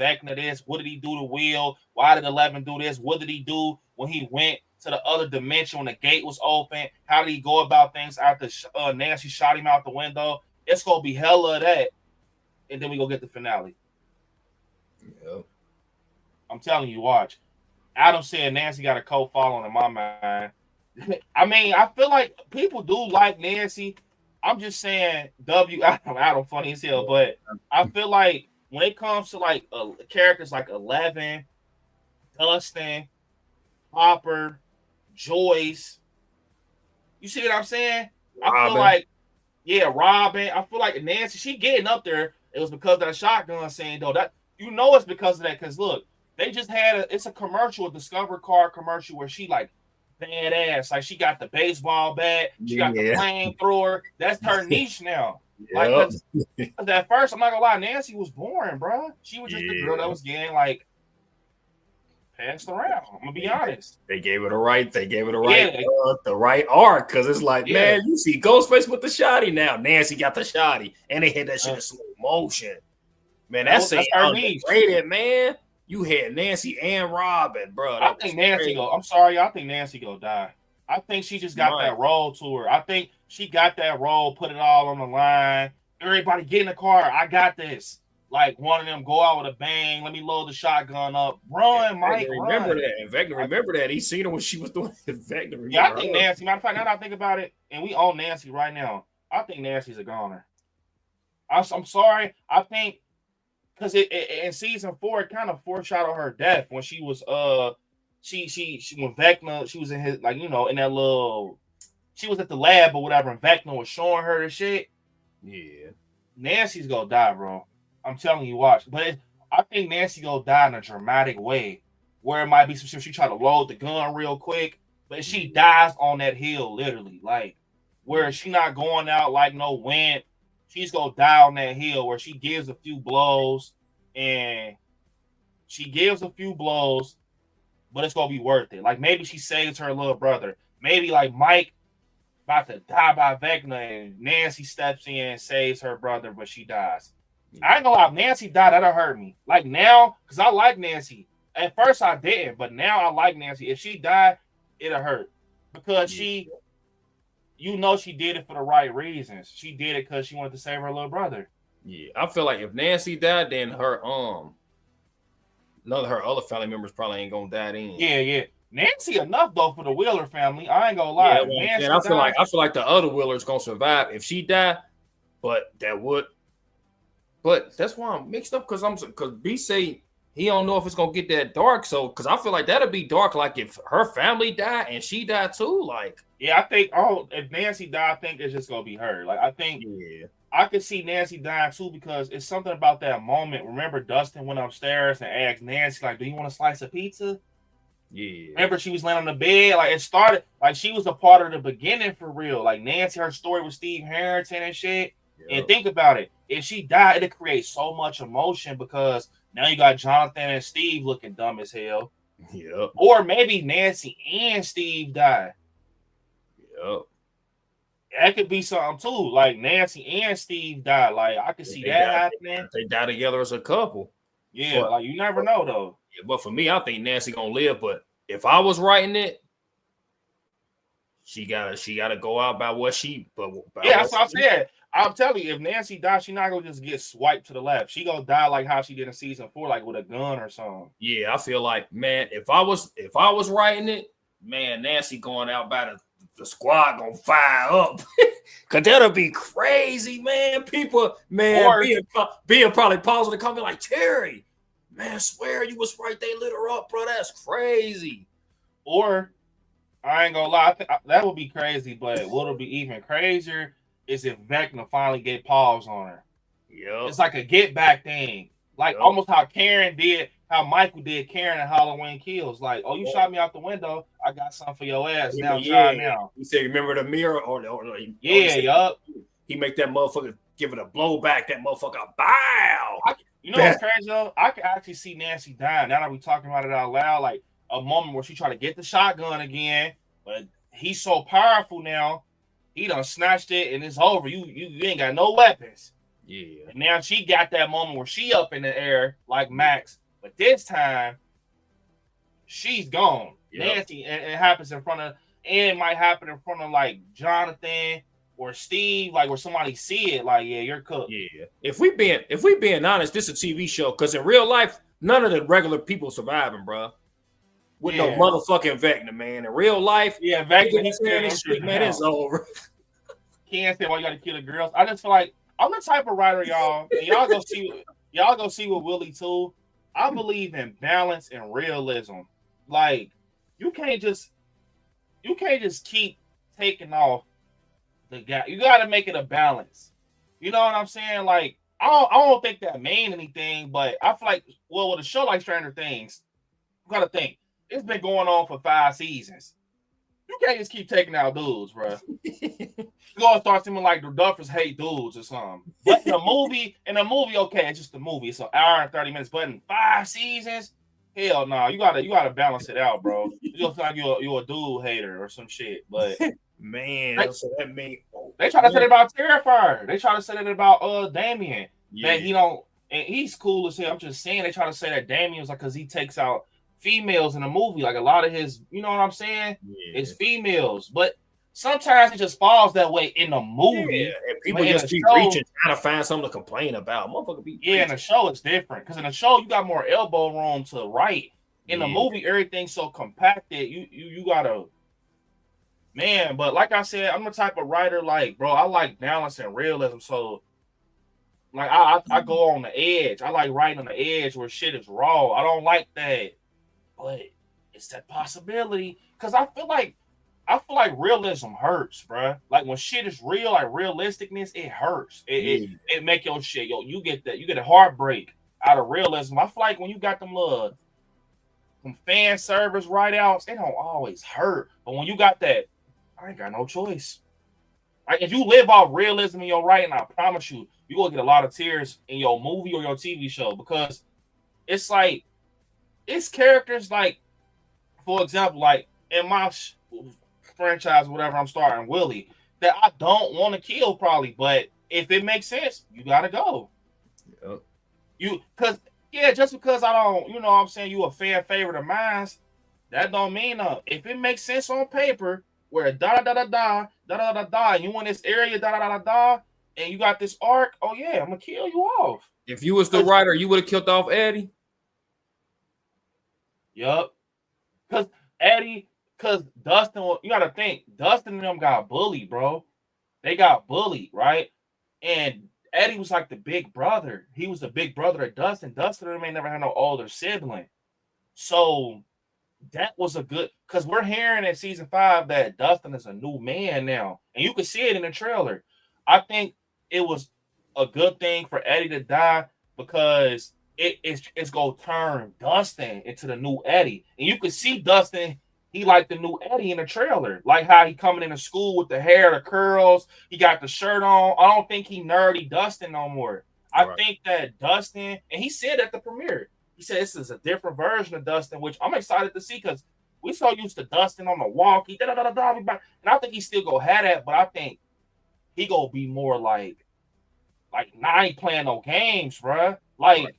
what did he do to Will, why did 11 do this, what did he do when he went to the other dimension when the gate was open, how did he go about things after Nancy shot him out the window. It's gonna be hella of that, and then we go get the finale. Yep. I'm telling you, watch. Adam said Nancy got a cult following in my mind. I mean, I feel like people do like Nancy. I'm just saying, Adam funny as hell, but I feel like when it comes to like characters like 11, Dustin, Hopper, Joyce, you see what I'm saying? Robin. I feel like, yeah, Robin. I feel like Nancy, she getting up there. It was because of that shotgun scene, though. That it's because of that. Because look, they just had it's a commercial, a Discover Card commercial where she like badass, like she got the baseball bat, she got the flamethrower. That's her niche now. Like, cause at first, I'm not gonna lie, Nancy was boring, bro. She was just the girl that was getting like passed around. I'm gonna be honest. They gave it a right. They gave it a right. The right arc, because it's like, man, you see Ghostface with the shotty now. Nancy got the shotty, and they hit that shit in slow motion. Man, that's underrated, man. You had Nancy and Robin, bro. I think Nancy go. I'm sorry, I think Nancy go die. I think she just got that role to her. I think she got that role, put it all on the line. Everybody get in the car. I got this. Like one of them go out with a bang. Let me load the shotgun up. Run, Mike. Remember that. And Vecna remember that. He seen her when she was doing it. Vecna. Yeah, I think Nancy. Matter of fact, now that I think about it, and we own Nancy right now. I think Nancy's a goner. I'm sorry. I think. Because in season 4, it kind of foreshadowed her death when she was she when Vecna, she was in his, like, you know, in that little, she was at the lab or whatever, and Vecna was showing her the shit. Yeah, Nancy's gonna die, bro. I'm telling you, watch. But I think Nancy gonna die in a dramatic way, where it might be some shit. She try to load the gun real quick, but she dies on that hill, literally, like where she not going out like no wimp. She's gonna die on that hill where she gives a few blows, but it's gonna be worth it. Like maybe she saves her little brother. Maybe like Mike about to die by Vecna, and Nancy steps in and saves her brother, but she dies. I ain't gonna lie, Nancy died, that'll hurt me. Like now, because I like Nancy. At first I didn't, but now I like Nancy. If she died, it'll hurt. Because she did it for the right reasons. She did it because she wanted to save her little brother. Yeah, I feel like if Nancy died, then her none of her other family members probably ain't gonna die then. Yeah. Nancy enough though for the Wheeler family. I ain't gonna lie. Yeah, I feel like the other Wheeler's gonna survive if she died, but that's why I'm mixed up because B say he don't know if it's gonna get that dark. So because I feel like that'll be dark, like if her family died and she died too. Like, yeah, I think if Nancy died, I think it's just gonna be her. Like, I think I could see Nancy dying too because it's something about that moment. Remember, Dustin went upstairs and asked Nancy, like, "Do you want a slice of pizza?" Yeah. Remember, she was laying on the bed. Like, it started like she was a part of the beginning for real. Like Nancy, her story with Steve Harrington and shit. Yep. And think about it. If she died, it'd create so much emotion because now you got Jonathan and Steve looking dumb as hell. Yep. Or maybe Nancy and Steve die. Yep. That could be something too. Like Nancy and Steve die. Like I could see that happening. They die together as a couple. Yeah, but, like you never know though. Yeah, but for me, I think Nancy gonna live. But if I was writing it, she gotta go out by what she. Yeah, that's what I said. I'm telling you, if Nancy dies, she's not gonna just get swiped to the left. She gonna die like how she did in season 4, like with a gun or something. Yeah, I feel like, man, if I was writing it, man, Nancy going out by the the squad gonna fire up. Cause that'll be crazy, man. People, man, Or- being probably pausing the comment like, Terry, man, I swear you was right. They lit her up, bro. That's crazy. Or I ain't gonna lie, that would be crazy. But what'll be even crazier is if Vecna finally get paws on her. Yeah, It's like a get back thing, like almost how Karen did, how Michael did Karen in Halloween Kills. Like, oh, you shot me out the window, I got something for your ass. Now try now. He said, remember the mirror? Or Yup. He make that motherfucker give it a blow back. That motherfucker, bow. You know what's crazy though? I can actually see Nancy dying now that we talking about it out loud. Like a moment where she try to get the shotgun again, but he's so powerful now. He done snatched it and it's over. You ain't got no weapons. Yeah. And now she got that moment where she up in the air like Max, but this time she's gone. Yep. Nancy, and it happens in front of, and it might happen in front of like Jonathan or Steve, like where somebody see it, like, yeah, you're cooked. Yeah. If we being honest, this is a TV show, because in real life, none of the regular people surviving, bro. With no motherfucking Vecna, man. In real life, Vecna, he's saying this shit, man, it's over. Can't say why you gotta kill the girls. I just feel like I'm the type of writer, y'all. And y'all go see with Willie too. I believe in balance and realism. Like you can't just keep taking off the guy. You got to make it a balance. You know what I'm saying? Like I don't think that mean anything, but I feel like with a show like Stranger Things, you got to think it's been going on for 5 seasons. You can't just keep taking out dudes, bro. You gonna start seeming like the Duffers hate dudes or something. But in a movie, okay, it's just a movie. It's an hour and 30 minutes. But in 5 seasons, hell no, you gotta balance it out, bro. You just feel like you're a dude hater or some shit. But man, so that mean they try to say that about Terrifier. They try to say that about Damien. That he don't, and he's cool as hell. I'm just saying they try to say that Damien's like because he takes out females in the movie. Like a lot of his, you know what I'm saying? It's females, but sometimes it just falls that way in the movie. Yeah, and people just keep reaching, trying to find something to complain about. Motherfucker be in the show it's different because in the show you got more elbow room to write. In the movie, everything's so compacted. You gotta, man. But like I said, I'm the type of writer like, bro, I like balance and realism. So like I go on the edge. I like writing on the edge where shit is raw. I don't like that, but it's that possibility because I feel like realism hurts, bro. Like when shit is real, like realisticness, it hurts. It make your shit, you get a heartbreak out of realism. I feel like when you got them fan service write outs, they don't always hurt. But when you got that, I ain't got no choice. Like if you live off realism in your writing, I promise you, you're gonna get a lot of tears in your movie or your TV show because it's like it's characters like, for example, like in my franchise, whatever I'm starting, Willie, that I don't want to kill probably, but if it makes sense, you gotta go. Yep. Just because I don't, you know what I'm saying, you a fan favorite of mine, that don't mean if it makes sense on paper, where da da da da da da da da, and you in this area da da da da da, and you got this arc, oh yeah, I'm gonna kill you off. If you was the writer, you would have killed off Eddie. Yup. Because Dustin, you got to think, Dustin and them got bullied, bro. They got bullied, right? And Eddie was like the big brother. He was the big brother of Dustin. Dustin and them ain't never had no older sibling. So that was a good, because we're hearing in season 5 that Dustin is a new man now. And you can see it in the trailer. I think it was a good thing for Eddie to die because it's going to turn Dustin into the new Eddie. And you can see Dustin, he like the new Eddie in the trailer. Like how he coming into school with the hair, the curls. He got the shirt on. I don't think he nerdy Dustin no more. I think that Dustin, and he said at the premiere, he said this is a different version of Dustin, which I'm excited to see because we so used to Dustin on the walkie, and I think he still go have that, but I think he gonna be more like nah, I ain't playing no games, bro. Like,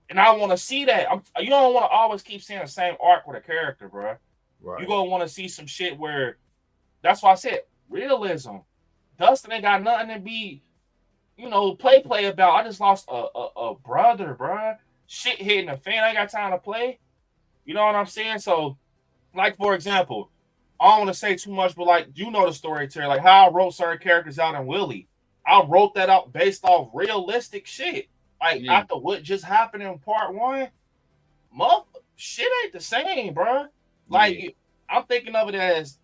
and I want to see that. You don't want to always keep seeing the same arc with a character, bro. Right. You're going to want to see some shit where, that's why I said, realism. Dustin ain't got nothing to be, play about. I just lost a brother, bro. Shit hitting the fan. I ain't got time to play. You know what I'm saying? So, like, for example, I don't want to say too much, but like you know the story, Terry. Like how I wrote certain characters out in Willie. I wrote that out based off realistic shit. Like after what just happened in part 1, shit ain't the same, bro. Like I'm thinking of it as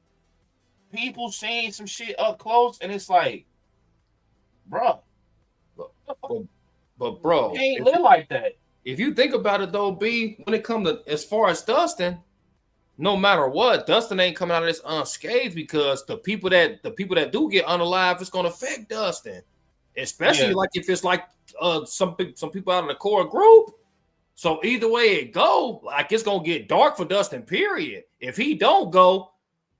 people seeing some shit up close, and it's like, bro, but bro, you can't live like that. If you think about it though, B, when it comes to as far as Dustin, no matter what, Dustin ain't coming out of this unscathed because the people that do get unalive, it's gonna affect Dustin, especially like if it's like some people out of the core group. So either way it go, like it's gonna get dark for Dustin. Period. If he don't go,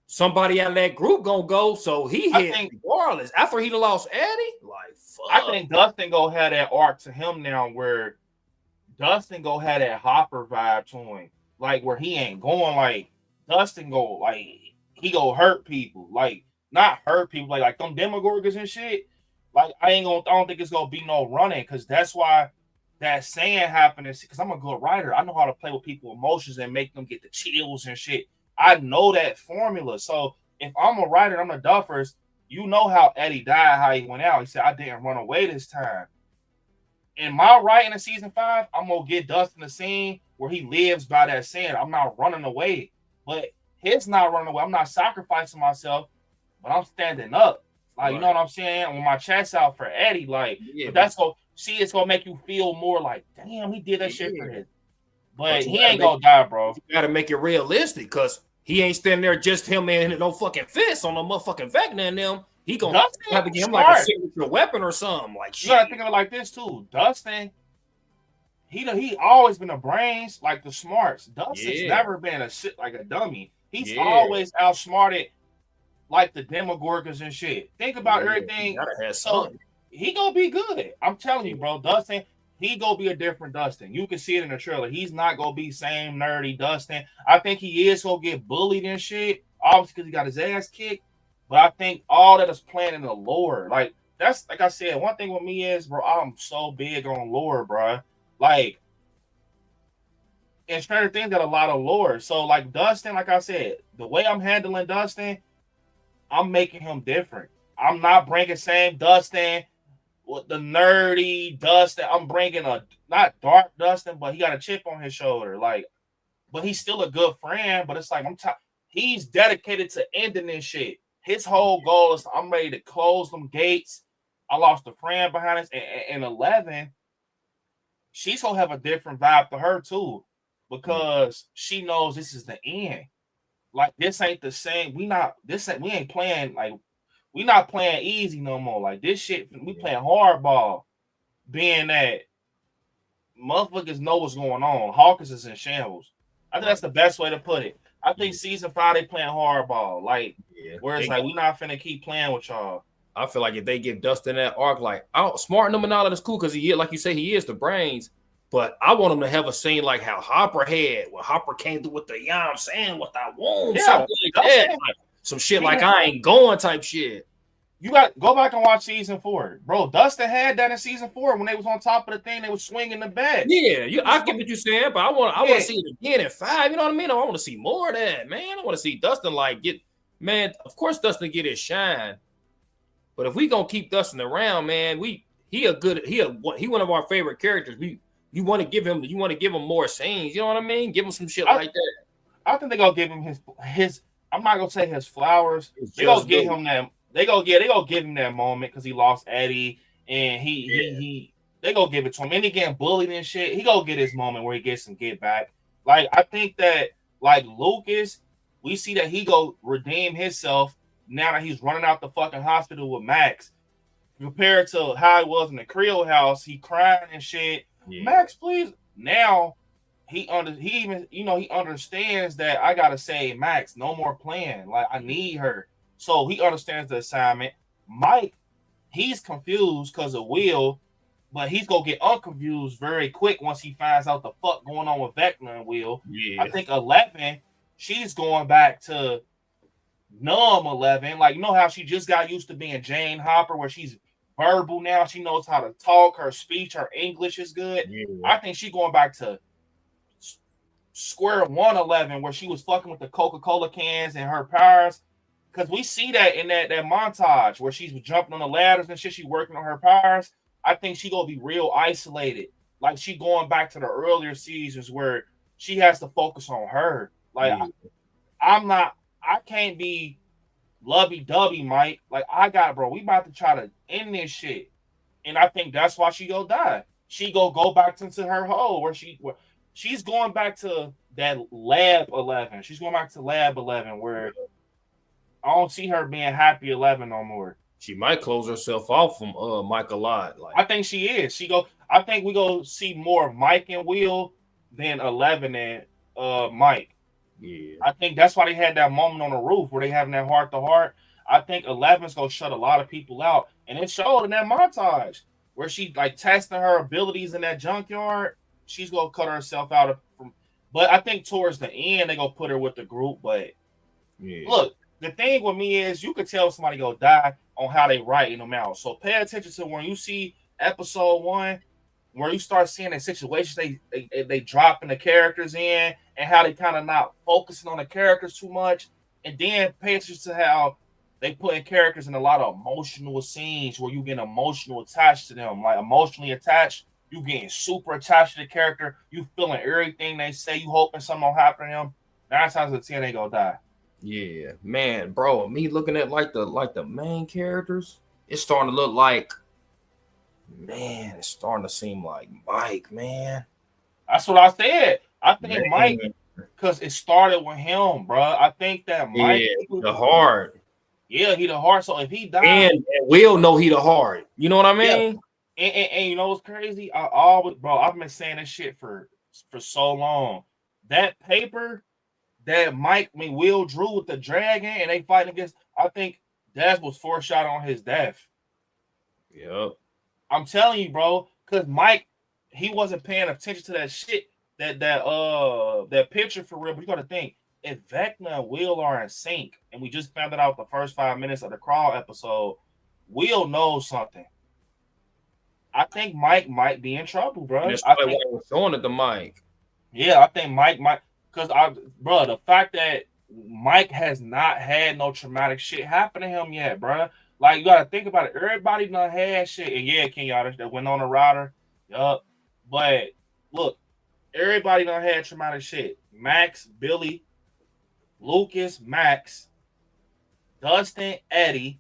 somebody out of that group gonna go. So he hit regardless. After he lost Eddie, like fuck. I think Dustin go have that arc to him now, where Dustin go have that Hopper vibe to him. Like where he ain't going like Dustin go like he go hurt people, like not hurt people like them Demogorgons and shit. Like I don't think it's gonna be no running, because that's why that saying happened. Because I'm a good writer, I know how to play with people's emotions and make them get the chills and shit. I know that formula. So if I'm a writer, I'm a Duffers. You know how Eddie died, how he went out. He said I didn't run away this time. In my writing in season 5, I'm gonna get Dustin a scene where he lives by that saying. I'm not running away, but his not running away. I'm not sacrificing myself, but I'm standing up. Like you know what I'm saying? With my chest out for Eddie, like but that's gonna it's gonna make you feel more like, damn, he did that shit for him. But he ain't gonna die, bro. You gotta make it realistic, because he ain't standing there just him and no fucking fist on no motherfucking Vecna and them. He gonna have to get him like a signature weapon or something. Like you gotta think of it like this too. Dustin, he always been the brains, like the smarts. Dustin's never been a shit like a dummy. He's always outsmarted like the Demogorgons and shit. Think about everything. So he gonna be good. I'm telling you, bro. Dustin, he gonna be a different Dustin. You can see it in the trailer. He's not gonna be same nerdy Dustin. I think he is gonna get bullied and shit, obviously because he got his ass kicked. But I think all that is planned in the lore. Like that's like I said, one thing with me is, bro, I'm so big on lore, bro. Like, and Stranger Things got a lot of lore. So like Dustin, like I said, the way I'm handling Dustin, I'm making him different. I'm not bringing same Dustin with the nerdy Dustin. I'm bringing a not dark Dustin, but he got a chip on his shoulder. Like, but he's still a good friend. But it's like he's dedicated to ending this shit. His whole goal is I'm ready to close them gates. I lost a friend behind us. And 11, she's gonna have a different vibe to her too, because she knows this is the end. Like this ain't the same. We ain't playing like we not playing easy no more. Like this shit, we playing hardball. Being that motherfuckers know what's going on. Hawkins is in shambles. I think that's the best way to put it. I think season 5 they playing hardball. Like where it's like we not finna keep playing with y'all. I feel like if they give Dustin that arc, like outsmarting him and all of this cool, because he, like you say, he is the brains. But I want him to have a scene like how Hopper had, when Hopper came through with the, you know what I'm saying, with that womb, something like that. Like, some shit like I ain't going type shit. You got to go back and watch season 4. Bro, Dustin had that in season 4 when they was on top of the thing, they was swinging the bat. Yeah, I get what you're saying, but I want to see it again in 5. You know what I mean? I want to see more of that, man. I want to see Dustin of course Dustin get his shine. But if we gonna keep Dustin around, man, he one of our favorite characters. You want to give him more scenes. You know what I mean? Give him some shit like that. I think they're gonna give him his. I'm not gonna say his flowers. They gonna give him that. They gonna give him that moment because he lost Eddie, and they gonna give it to him. And he getting bullied and shit. He gonna get his moment where he gets some get back. Like I think that like Lucas, we see that he go redeem himself now that he's running out the fucking hospital with Max. Compared to how it was in the Creel house, he crying and shit. Yeah. Max, please. Now he understands that I gotta save Max. No more playing. Like I need her. So he understands the assignment. Mike, he's confused because of Will, but he's gonna get unconfused very quick once he finds out the fuck going on with Vecna and Will. Yeah. I think 11, she's going back to numb 11. Like, you know how she just got used to being Jane Hopper, where she's verbal now. She knows how to talk. Her speech, her English is good. Yeah. I think she's going back to square 111 where she was fucking with the Coca-Cola cans and her powers. Because we see that in that montage where she's jumping on the ladders and shit, she working on her powers. I think she gonna be real isolated. Like she going back to the earlier seasons where she has to focus on her. Like I can't be lovey-dovey, Mike. Like bro, we about to try to end this shit. And I think that's why she go die. She go back into her hole where she's going back to that lab 11. She's going back to lab 11 where I don't see her being happy 11 no more. She might close herself off from Mike a lot. Like I think she is. I think we go see more of Mike and Will than 11 and Mike. Yeah. I think that's why they had that moment on the roof where they having that heart to heart. I think 11's gonna shut a lot of people out. And it showed in that montage where she like testing her abilities in that junkyard. She's gonna cut herself out from, but I think towards the end they gonna put her with the group. But look, the thing with me is you could tell somebody gonna die on how they writing them out. So pay attention to when you see episode 1, where you start seeing the situations they dropping the characters in and how they kind of not focusing on the characters too much. And then pay attention to how they putting characters in a lot of emotional scenes where you get emotional attached to them, like emotionally attached. You getting super attached to the character. You feeling everything they say. You hoping something will happen to them. 9 times out of 10 they gonna die. Yeah, man, bro. Me looking at like the main characters, it's starting to look like, man, it's starting to seem like Mike, man. That's what I said. I think Mike, because it started with him, bro. I think that Mike, the heart. Yeah, he the heart. So if he dies, and we'll know he the heart. You know what I mean? Yeah. And you know what's crazy? I've been saying this shit for so long. That paper that Will drew with the dragon and they fighting against, I think that was foreshadowed on his death. Yep. I'm telling you, bro, because Mike, he wasn't paying attention to that shit, that picture for real. But you got to think, if Vecna and Will are in sync, and we just found it out the first 5 minutes of the Crawl episode, Will knows something. I think Mike might be in trouble, bro. That's why I was showing it to Mike. Yeah, I think Mike might, because the fact that Mike has not had no traumatic shit happen to him yet, bro. Like, you got to think about it. Everybody done had shit. And yeah, Kenyatta, that went on a router. Yup. But look, everybody done had traumatic shit. Max, Billy, Lucas, Max, Dustin, Eddie.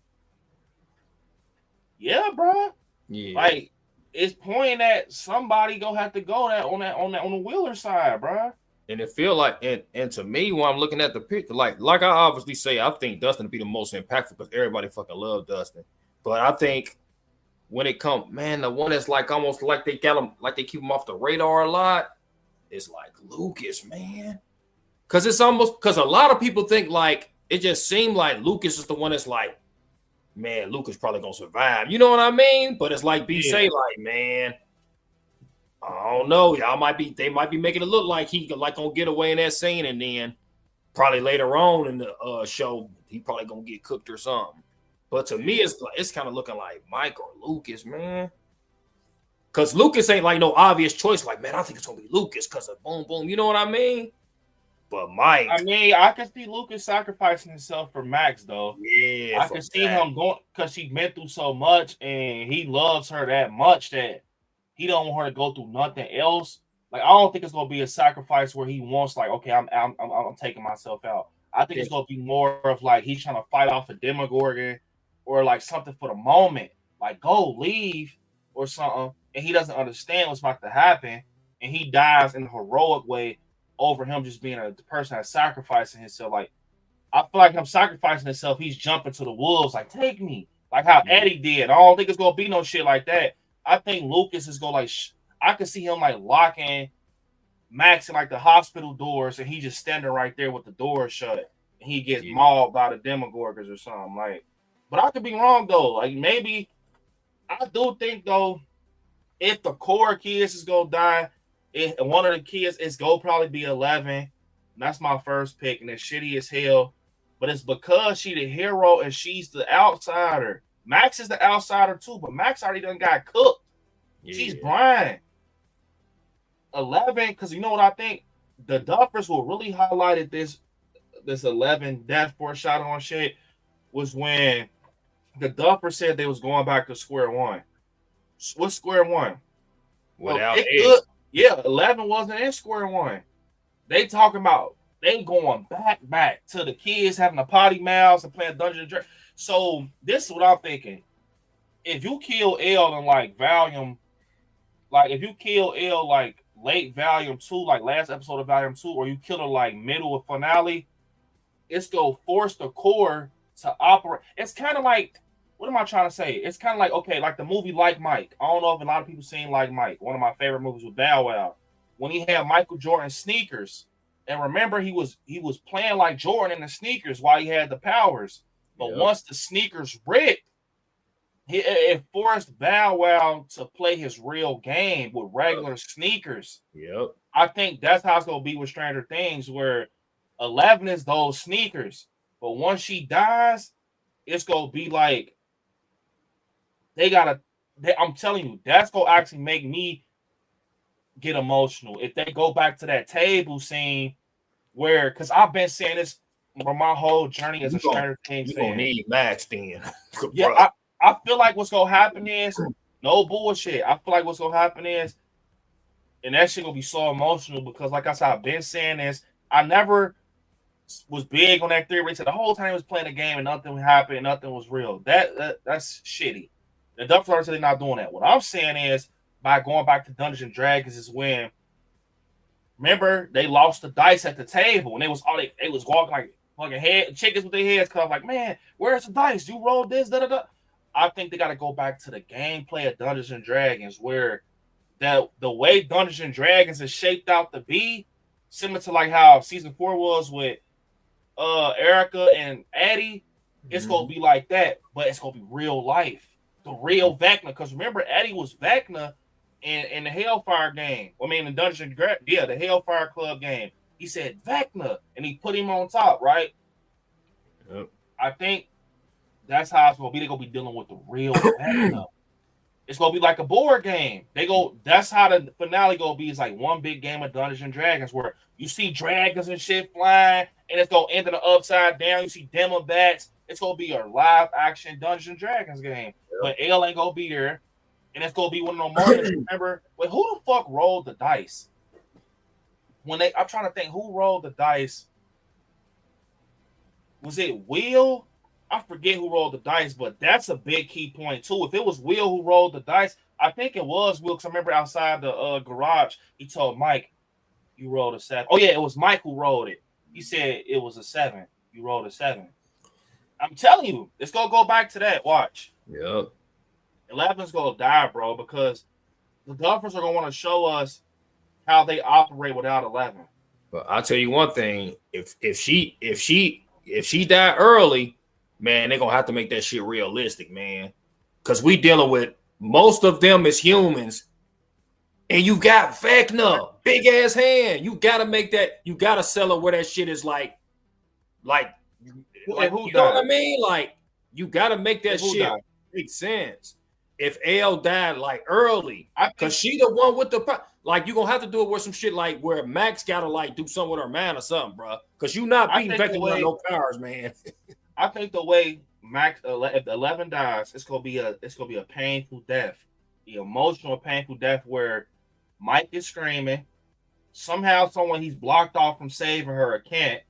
Yeah, bro. Yeah. Like, it's pointing at somebody gonna have to go on the Wheeler side, bro. And it feel like, and to me, when I'm looking at the picture, like I obviously say, I think Dustin will be the most impactful because everybody fucking love Dustin. But I think when it comes, man, the one that's like almost like they got him, like they keep him off the radar a lot, it's like Lucas, man. Because it's almost, because a lot of people think like, it just seemed like Lucas is the one that's like, man, Lucas probably gonna survive. You know what I mean? But it's like B say, like, man, I don't know. They might be making it look like he like gonna get away in that scene, and then probably later on in the show, he probably gonna get cooked or something. But to me, it's kind of looking like Mike or Lucas, man. Because Lucas ain't like no obvious choice. Like, man, I think it's gonna be Lucas because of boom, boom. You know what I mean? But Mike, I mean, I can see Lucas sacrificing himself for Max, though. Yeah, I can see him going because she's been through so much, and he loves her that much that he don't want her to go through nothing else. Like, I don't think it's gonna be a sacrifice where he wants, like, okay, I'm taking myself out. I think it's gonna be more of like he's trying to fight off a Demogorgon or like something for the moment, like go leave or something, and he doesn't understand what's about to happen, and he dies in a heroic way over him just being a person that's sacrificing himself. Like, I feel like him sacrificing himself, he's jumping to the wolves, like, take me, like how Eddie did. I don't think it's gonna be no shit like that. I think Lucas is gonna like, I can see him like locking Max in like the hospital doors, and he just standing right there with the door shut, and he gets mauled by the Demogorgons or something. Like, but I could be wrong though. Like, maybe I do think though, if the core kids is gonna die, one of the kids is gonna probably be 11. That's my first pick, and it's shitty as hell. But it's because she the hero and she's the outsider. Max is the outsider too, but Max already done got cooked. Yeah. She's blind. 11, because you know what I think? the Duffers who really highlighted this 11 death foreshadow shit was when the Duffers said they was going back to square one. What's square one? Well, Without it Ed. could, yeah, 11 wasn't in square one. They talking about they going back to the kids having a potty mouths and playing Dungeons and Dragons. So this is what I'm thinking. If you kill L in like volume, like if you kill L like late volume 2, like last episode of volume 2, or you kill her like middle of finale, it's gonna force the core to operate. It's kind of like, what am I trying to say? It's kind of like, okay, like the movie Like Mike. I don't know if a lot of people seen Like Mike. One of my favorite movies with Bow Wow. When he had Michael Jordan sneakers, and remember he was playing like Jordan in the sneakers while he had the powers. But once the sneakers ripped, it forced Bow Wow to play his real game with regular sneakers. Yep. I think that's how it's gonna be with Stranger Things, where 11 is those sneakers, but once she dies, it's gonna be like I'm telling you, that's gonna actually make me get emotional if they go back to that table scene where, because I've been saying this for my whole journey as a Stranger Things fan. You gonna need Max then. Yeah, I feel like what's gonna happen is no bullshit. I feel like what's gonna happen is, and that shit gonna be so emotional because, like I said, I've been saying this. I never was big on that theory. So the whole time he was playing the game and nothing happened, nothing was real. That's shitty. The Duffers are not doing that. What I'm saying is, by going back to Dungeons and Dragons, is when, remember, they lost the dice at the table and they was walking like fucking head chickens with their heads cut off. Like, man, where's the dice? You rolled this, da da da. I think they got to go back to the gameplay of Dungeons and Dragons, where that the way Dungeons and Dragons is shaped out to be, similar to like how season 4 was with Erica and Addie, it's gonna be like that, but it's gonna be real life, the real Vecna. Because remember, Addie was Vecna in the Hellfire game. I mean, the Dungeon, the Hellfire Club game. He said Vecna, and he put him on top, right? Yep. I think that's how it's gonna be. They're gonna be dealing with the real Vecna. It's gonna be like a board game. That's how the finale gonna be. It's like one big game of Dungeons and Dragons where you see dragons and shit flying, and it's gonna end in the upside down. You see demo bats. It's gonna be a live action Dungeons and Dragons game. But L ain't gonna be there, and it's gonna be one of those moments. Remember, wait, who the fuck rolled the dice? I'm trying to think who rolled the dice. Was it Will? I forget who rolled the dice, but that's a big key point too. If it was Will who rolled the dice, I think it was Will, because I remember outside the garage, he told Mike, you rolled a 7. Oh yeah, it was Mike who rolled it. He said it was a 7. You rolled a 7. I'm telling you, it's gonna go back to that. Watch. Yep. 11's gonna die, bro, because the Duffers are gonna want to show us how they operate without 11. But I'll tell you one thing: if she died early, man, they're gonna have to make that shit realistic, man. Because we dealing with most of them as humans, and you got Vecna, big ass hand. You gotta make that. You gotta sell it where that shit is like Who you know what I mean? Like, you gotta make that shit died? make sense. If L died like early, because she the one with the like, you gonna have to do it with some shit like where Max gotta like do something with her man or something, bro. Because you not beating Vecna with no powers, man. I think the way Max, if 11 dies, it's gonna be a painful death, the emotional painful death where Mike is screaming. Somehow, someone he's blocked off from saving her or can't,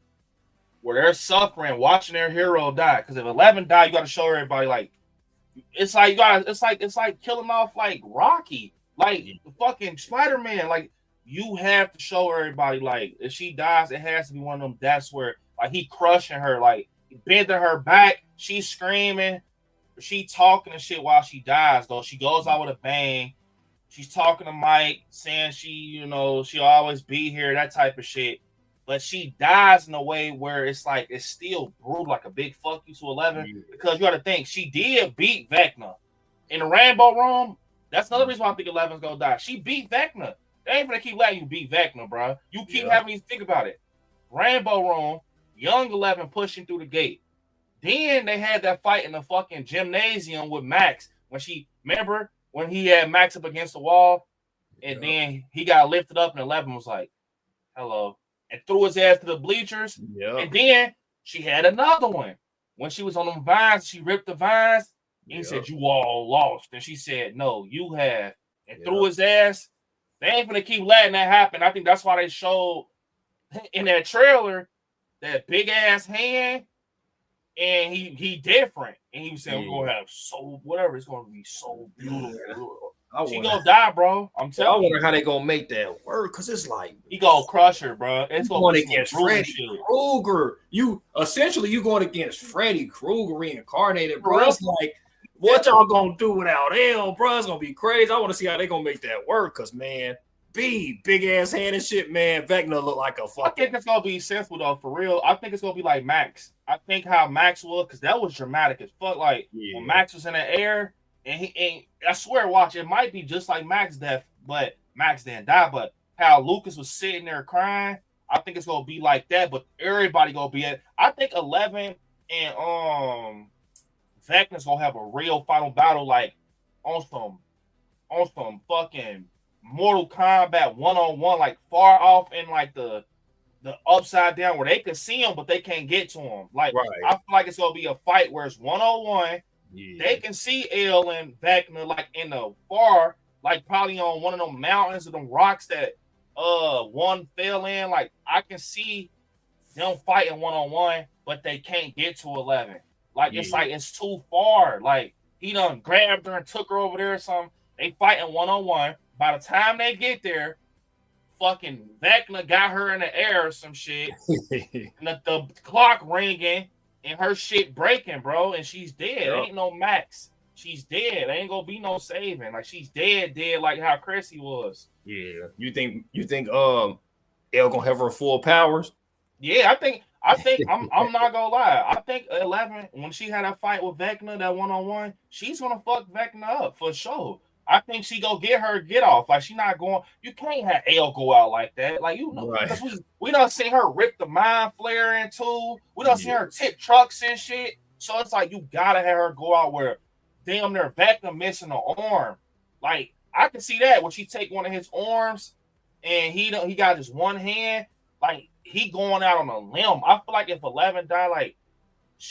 where they're suffering, watching their hero die. Because if 11 die, you got to show everybody like it's like killing off like Rocky, like the fucking Spider-Man. Like, you have to show everybody like if she dies, it has to be one of them deaths where like he crushing her, like bending her back, she's screaming, she talking and shit while she dies. Though she goes out with a bang. She's talking to Mike, saying she'll always be here, that type of shit. But she dies in a way where it's like it's still brutal, like a big fuck you to 11. Because you got to think she did beat Vecna in the Rainbow Room. That's another reason why I think 11's gonna die. She beat Vecna. They ain't gonna keep letting you beat Vecna, bro. You keep having me think about it. Rainbow Room, young 11 pushing through the gate. Then they had that fight in the fucking gymnasium with Max remember when he had Max up against the wall, and then he got lifted up, and 11 was like, hello, and threw his ass to the bleachers. Yeah. And then she had another one. When she was on them vines, she ripped the vines. And he said, you all lost. And she said, no, you have. And threw his ass. They ain't gonna keep letting that happen. I think that's why they showed in that trailer that big ass hand. And he different. And he was saying, we're gonna have so whatever, it's gonna be so beautiful. She gonna die, bro. I'm telling you. I wonder how they gonna make that work, because it's like he gonna crush her, bro. It's going against Freddy Krueger. You going against Freddy Krueger reincarnated, bro. It's like, what y'all gonna do without him, bro? It's gonna be crazy. I want to see how they gonna make that work, because man, big ass hand and shit, man. Vecna look like a fucking. I think it's gonna be sensible though, for real. I think it's gonna be like Max. I think how Max was, because that was dramatic as fuck. Like when Max was in the air. And I swear, watch, it might be just like Max's death, but Max didn't die. But how Lucas was sitting there crying, I think it's gonna be like that. But everybody gonna be at. I think 11 and Vecna's gonna have a real final battle, like on some fucking Mortal Kombat 1-on-1, like far off in like the upside down where they can see him, but they can't get to him. Like I feel like it's gonna be a fight where it's 1-on-1. Yeah. They can see L and Vecna like in the far, like probably on one of them mountains or them rocks that one fell in. Like I can see them fighting 1-on-1, but they can't get to 11. Like it's like it's too far. Like he done grabbed her and took her over there or something. They fighting 1-on-1. By the time they get there, fucking Vecna got her in the air or some shit. And the clock ringing. And her shit breaking, bro, and she's dead. Ain't no Max. She's dead. Ain't gonna be no saving. Like she's dead, like how Cressy was. Yeah. You think Elle gonna have her full powers? Yeah, I think I'm not gonna lie. I think 11, when she had that fight with Vecna, that 1-on-1, she's gonna fuck Vecna up for sure. I think she go get her get off. Like she not going. You can't have Elle go out like that. Like you know, because we done seen her rip the mind flare in two. We done seen her tip trucks and shit. So it's like you gotta have her go out where damn near Vecna missing an arm. Like I can see that when she take one of his arms and he got just one hand. Like he going out on a limb. I feel like if 11 die, like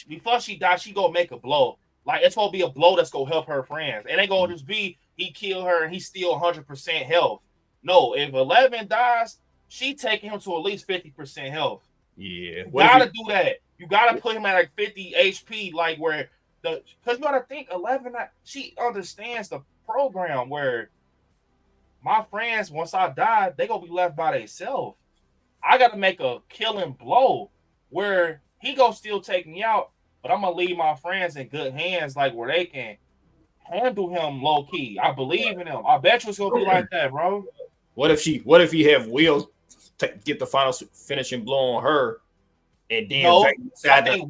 before she die, she gonna make a blow. Like it's gonna be a blow that's gonna help her friends. It ain't gonna just be he killed her and he's still 100% health. No, if 11 dies, she taking him to at least 50% health. Yeah, you gotta do that. You gotta put him at like 50 HP, like where because you gotta think 11. She understands the program where my friends, once I die, they gonna be left by themselves. I gotta make a killing blow where he gonna still take me out. But I'm gonna leave my friends in good hands, like where they can handle him low key. I believe in him. I bet you it's gonna be like that, bro. What if he have Will get the final finishing blow on her, and then decide to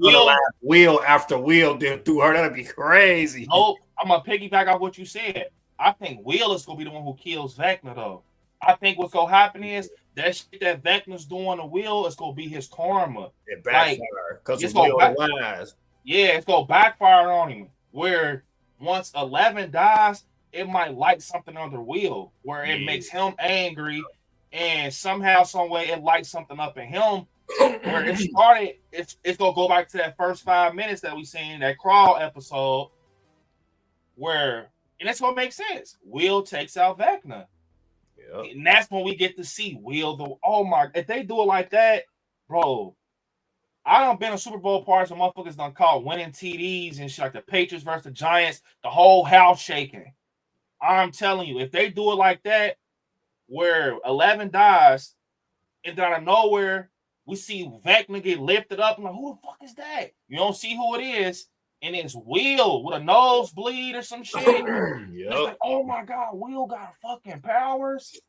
Will after Will did through her? That'd be crazy. Nope. I'm gonna piggyback off what you said. I think Will is gonna be the one who kills Vecna, though. I think what's gonna happen is that shit that Vecna's doing to Will is gonna be his karma. It backfire because it's Will lies. Yeah, it's gonna backfire on him. Where once 11 dies, it might light something under Will, where it makes him angry, and somehow, some way, it lights something up in him. Where it started, it's gonna go back to that first 5 minutes that we seen in that crawl episode, where and it's gonna make sense. Will takes out Vecna. And that's when we get to see Will. If they do it like that, bro, I done been to Super Bowl parties where motherfuckers done called winning TDs and shit, like the Patriots versus the Giants, the whole house shaking. I'm telling you, if they do it like that, where 11 dies, and then out of nowhere, we see Vecna get lifted up. I'm like, who the fuck is that? You don't see who it is, and it's Will with a nosebleed or some shit. It's like, oh my God, Will got fucking powers.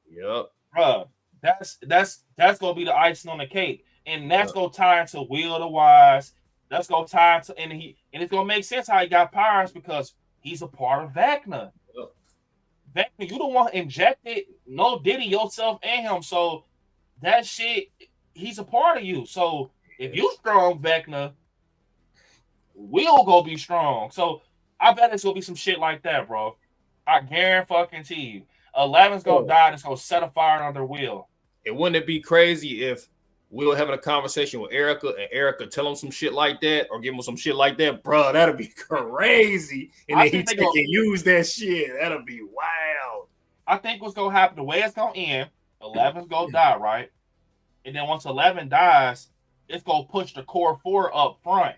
Bruh, that's gonna be the icing on the cake. And that's gonna tie into Will the Wise. That's gonna tie into and it's gonna make sense how he got powers because he's a part of Vecna. Vecna, you don't want to inject it, no Diddy yourself and him. So that shit, he's a part of you. So if you strong, Vecna, Will go be strong. So I bet it's gonna be some shit like that, bro. I guarantee you. 11's gonna die and it's gonna set a fire under Will. And wouldn't it be crazy if we were having a conversation with Erica and Erica tell him some shit like that or give him some shit like that? Bro, that'd be crazy. And then he take and use that shit. That'd be wild. I think what's going to happen, the way it's going to end, 11's going to die, right? And then once 11 dies, it's going to push the core 4 up front.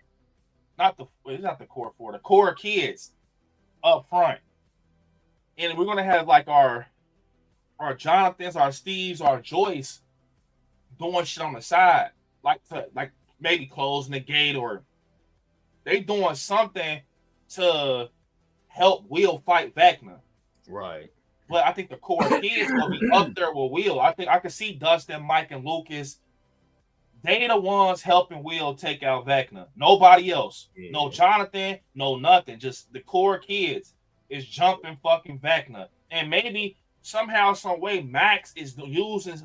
It's not the core 4, the core kids up front. And we're going to have like our Jonathans, our Steves, our Joyce doing shit on the side. Like maybe closing the gate, or they doing something to help Will fight Vecna. Right. But I think the core kids will be up there with Will. I think I can see Dustin, Mike, and Lucas. They the ones helping Will take out Vecna. Nobody else. Yeah. No Jonathan, no nothing. Just the core kids is jumping fucking Vecna. And maybe somehow, some way, Max is using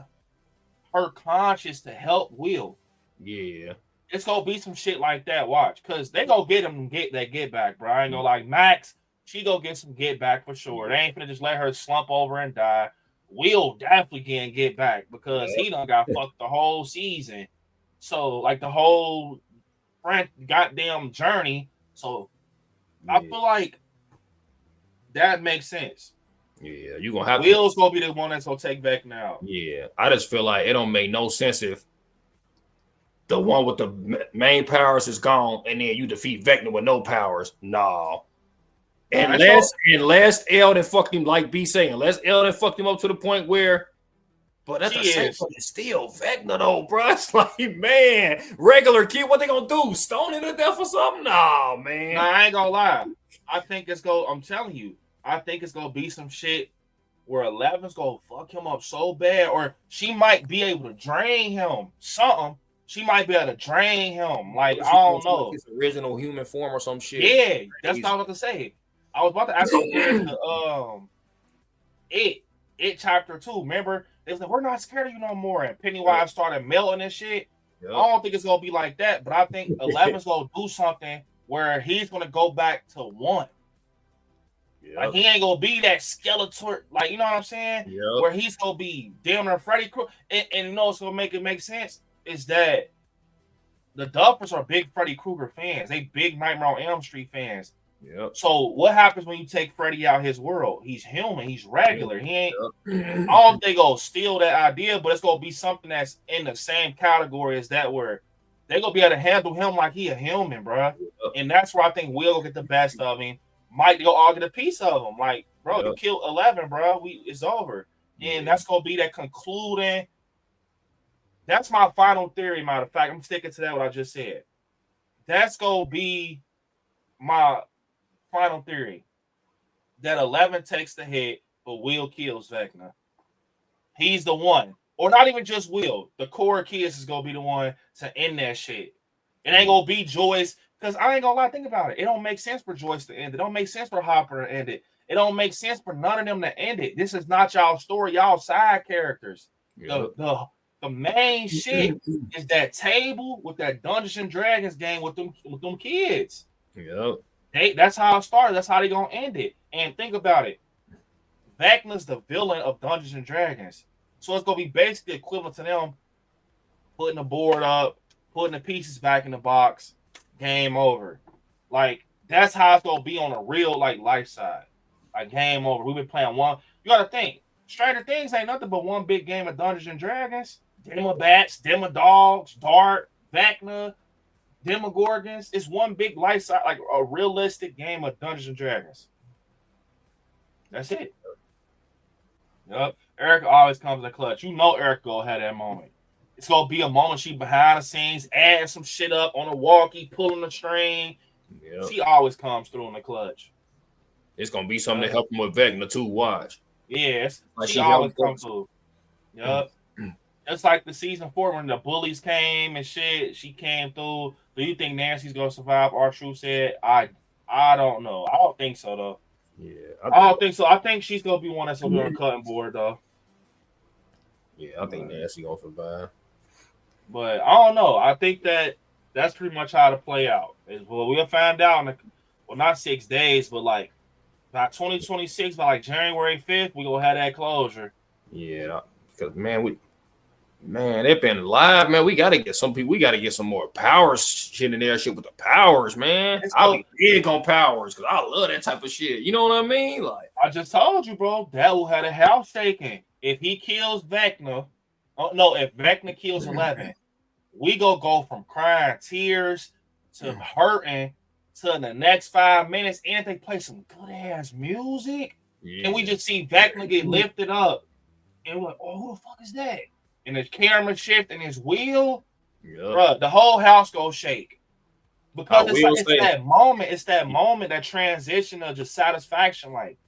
her conscience to help Will. Yeah. It's going to be some shit like that, watch. Because they going to get him get back, bro. I ain't gonna like Max, she going to get some get back for sure. They ain't going to just let her slump over and die. Will definitely can get back because he done got fucked the whole season. So, like, the whole goddamn journey. So, I feel like that makes sense. Yeah, you're going to have Will's going to be the one that's going to take back now. Yeah, I just feel like it don't make no sense if the one with the main powers is gone and then you defeat Vecna with no powers. No. Unless Elden fucked him, like B saying, unless Elden fucked him up to the point where, but that's the same fucking still Vecna though, bro. It's like, man, regular kid, what they gonna do? Stone him to death or something? No, man. Nah, I ain't gonna lie. I think I'm telling you, I think it's gonna be some shit where 11's gonna fuck him up so bad, or she might be able to drain him. Something. She might be able to drain him. Like, I don't know. His original human form or some shit. Yeah, that's what I was about to say. I was about to ask you It chapter 2. Remember, they was like, we're not scared of you no more. And Pennywise started melting and shit. Yep. I don't think it's gonna be like that, but I think 11's gonna do something where he's gonna go back to 1. Yep. Like, he ain't gonna be that skeleton, like, you know what I'm saying? Yep. Where he's gonna be damn near Freddy Krueger. And you know what's gonna make it make sense is that the Duffers are big Freddy Krueger fans. They big Nightmare on Elm Street fans. Yep. So what happens when you take Freddy out his world? He's human. He's regular. He ain't. I don't think they'll steal that idea, but it's gonna be something that's in the same category as that, where they're gonna be able to handle him like he a human, bro. Yep. And that's where I think Will will get the best of him. Mike go all get a piece of him. Like, bro, you killed 11, bro. It's over. And that's gonna be that concluding. That's my final theory. Matter of fact, I'm sticking to that. What I just said. That's gonna be my final theory, that 11 takes the hit, but Will kills Vecna. He's the one. Or not even just Will. The core kids is going to be the one to end that shit. It ain't going to be Joyce, because I ain't going to lie, think about it. It don't make sense for Joyce to end it. It don't make sense for Hopper to end it. It don't make sense for none of them to end it. This is not y'all story. Y'all side characters. Yep. The main shit is that table with that Dungeons and Dragons game with them kids. Yep. That's how it started. That's how they gonna end it. And think about it. Vecna's the villain of Dungeons and Dragons. So it's gonna be basically equivalent to them putting the board up, putting the pieces back in the box, game over. Like, that's how it's gonna be on a real, like, life side. Like, game over. We've been playing one. You gotta think, Stranger Things ain't nothing but one big game of Dungeons and Dragons. Demobats, Demodogs, Dart, Vecna, Demogorgons. It's one big life size, like a realistic game of Dungeons and Dragons. That's it. Yep. Erica always comes in clutch. You know Erica gonna have that moment. It's gonna be a moment she behind the scenes, adding some shit up on a walkie, pulling the string. Yep. She always comes through in the clutch. It's gonna be something to help him with Vecna too. Watch. Yes, like she always comes through. Yep. It's like the season 4 when the bullies came and shit. She came through. Do you think Nancy's gonna survive? R-Truth said, I don't know. I don't think so though. Yeah, I don't think so. I think she's gonna be one that's gonna be on the cutting board though. Yeah, I think Nancy gonna survive. But I don't know. I think that's pretty much how to play out. Well, we'll find out in not 6 days, but like by 2026, by like January 5th, we gonna have that closure. Yeah, because man, Man, they've been live, man. We gotta get some people. We gotta get some more powers shit in there. Shit with the powers, man. I'll be big on powers because I love that type of shit. You know what I mean? Like I just told you, bro. That will have a house shaking. If he kills Vecna, if Vecna kills 11, we go from crying tears to hurting to the next 5 minutes, and they play some good ass music, and we just see Vecna get lifted up, and we're like, oh, who the fuck is that? And the camera shift and his wheel, bro, the whole house goes shake. Because it's that moment, that transition of just satisfaction. Like,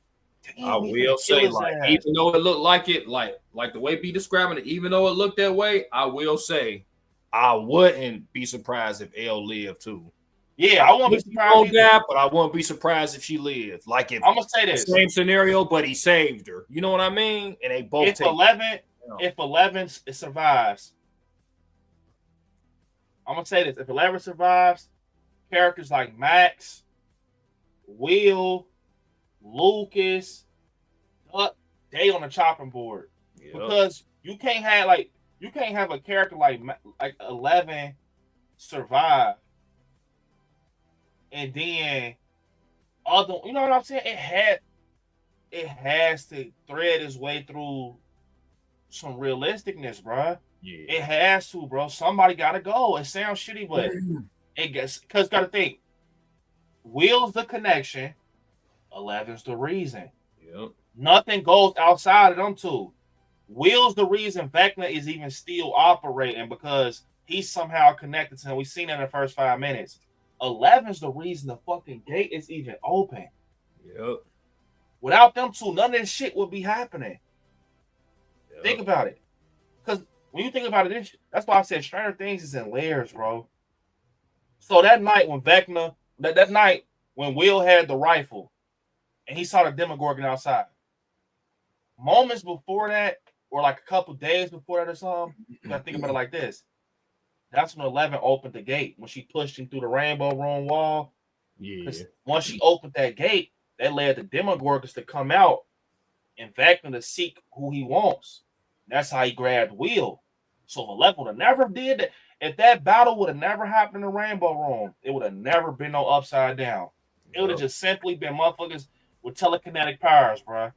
damn, I will say, like, even though it looked like it, like the way B describing it, even though it looked that way, I will say, I wouldn't be surprised if Elle lived too. Yeah, I won't be surprised that, but I won't be surprised if she lived. Like, if I'm gonna say this same scenario, but he saved her. You know what I mean? And they both if 11 survives, I'm gonna say this: if 11 survives, characters like Max, Will, Lucas, they on the chopping board because you can't have a character like 11 survive, and then you know what I'm saying? It has to thread its way through some realisticness, bro. Yeah, it has to, bro. Somebody gotta go. It sounds shitty, but it gets because gotta think. Will's the connection. 11's the reason. Yep. Nothing goes outside of them two. Will's the reason Vecna is even still operating because he's somehow connected to him. We've seen it in the first 5 minutes. 11's the reason the fucking gate is even open. Yep. Without them two, none of this shit would be happening. Yep. Think about it. Because when you think about it, that's why I said Stranger Things is in layers, bro. So that night when Vecna, that night when Will had the rifle and he saw the Demogorgon outside, moments before that, or like a couple days before that or something, you gotta think about it like this. That's when 11 opened the gate, when she pushed him through the rainbow room wall. Yeah. Once she opened that gate, that led the Demogorgons to come out and Vecna to seek who he wants. That's how he grabbed Will. So if 11 would have never did that, if that battle would have never happened in the rainbow room, it would have never been no upside down. It would have just simply been motherfuckers with telekinetic powers, bro.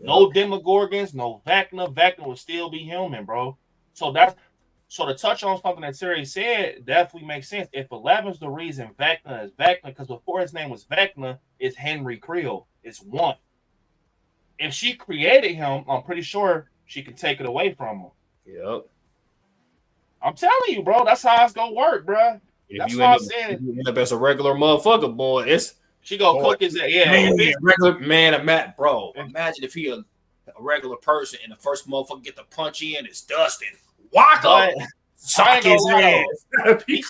No Demogorgons, no Vecna. Vecna would still be human, bro. So to touch on something that Siri said definitely makes sense. If 11's the reason Vecna is Vecna, because before his name was Vecna, it's Henry Creel. It's one. If she created him, I'm pretty sure she can take it away from him. Yep. I'm telling you, bro. That's how it's gonna work, bro. That's why I'm saying it. That's a regular motherfucker, boy. She gonna cook his regular man, Matt, bro. Imagine if he a regular person and the first motherfucker get the punch in, it's Dustin. Waka, sock his ass. He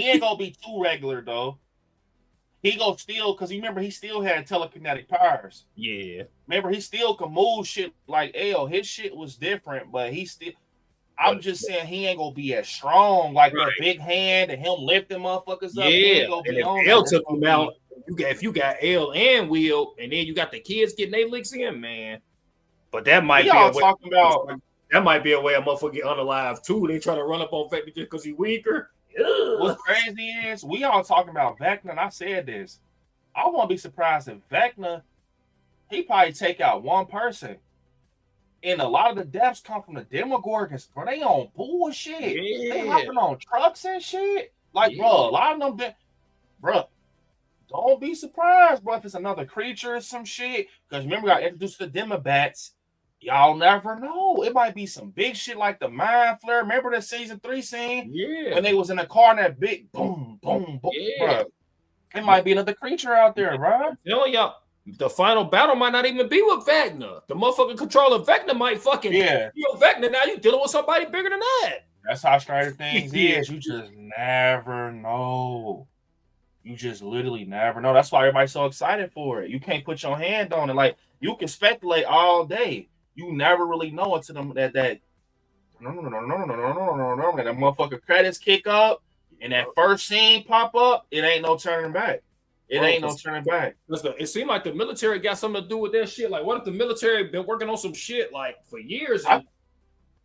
ain't gonna be too regular though. He gonna still, because remember he still had telekinetic powers. Yeah. Remember he still can move shit like L. His shit was different, but he still. I'm just saying he ain't gonna be as strong like that big hand and him lifting motherfuckers up. Yeah, and if L took him out, if you got L and Will, and then you got the kids getting their licks in, man. But that might be talking about. That might be a way a motherfucker get unalive too. They try to run up on Vecna just because he's weaker. What's crazy is we all talking about Vecna, and I said this. I won't be surprised if Vecna, he probably take out one person. And a lot of the deaths come from the Demogorgons, bro. They on bullshit. Yeah. They hopping on trucks and shit. Like, bro, a lot of them, bro, don't be surprised, bro, if it's another creature or some shit. Because remember, I introduced the Demobats. Y'all never know. It might be some big shit like the Mind Flare. Remember the season 3 scene? Yeah. When they was in the car and that big boom, boom, boom, bro. It might be another creature out there, bro. Yo, the final battle might not even be with Vecna. The motherfucking controller Vecna might fucking kill Vecna. Now you dealing with somebody bigger than that. That's how Stranger Things is. You just never know. You just literally never know. That's why everybody's so excited for it. You can't put your hand on it. Like, you can speculate all day. You never really know until that motherfucker credits kick up and that first scene pop up. It ain't no turning back. Ain't no turning back. Listen, it seemed like the military got something to do with that shit. Like, what if the military been working on some shit like for years?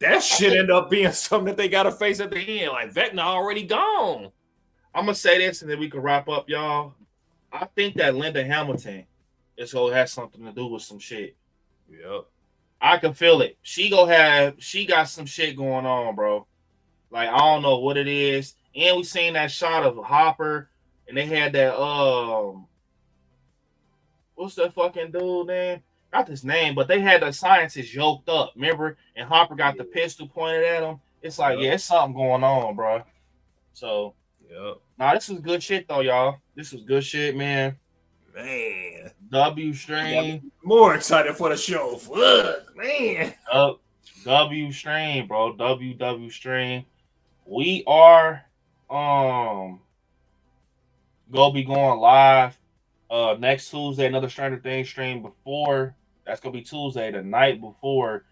that shit end up being something that they got to face at the end. Like Vecna already gone. I'm gonna say this, and then we can wrap up, y'all. I think that Linda Hamilton is gonna have something to do with some shit. Yep. I can feel it. She got some shit going on, bro. Like, I don't know what it is. And we seen that shot of Hopper, and they had that what's that fucking dude name? Not his name, but they had the scientists yoked up, remember? And Hopper got the pistol pointed at him. It's like, yeah, it's something going on, bro. So, nah, this was good shit though, y'all. This was good shit, man. Man, W Stream. More excited for the show. Fuck, man. W Stream, bro. W Stream. We are gonna be going live next Tuesday. Another Stranger Things stream before. That's gonna be Tuesday, the night before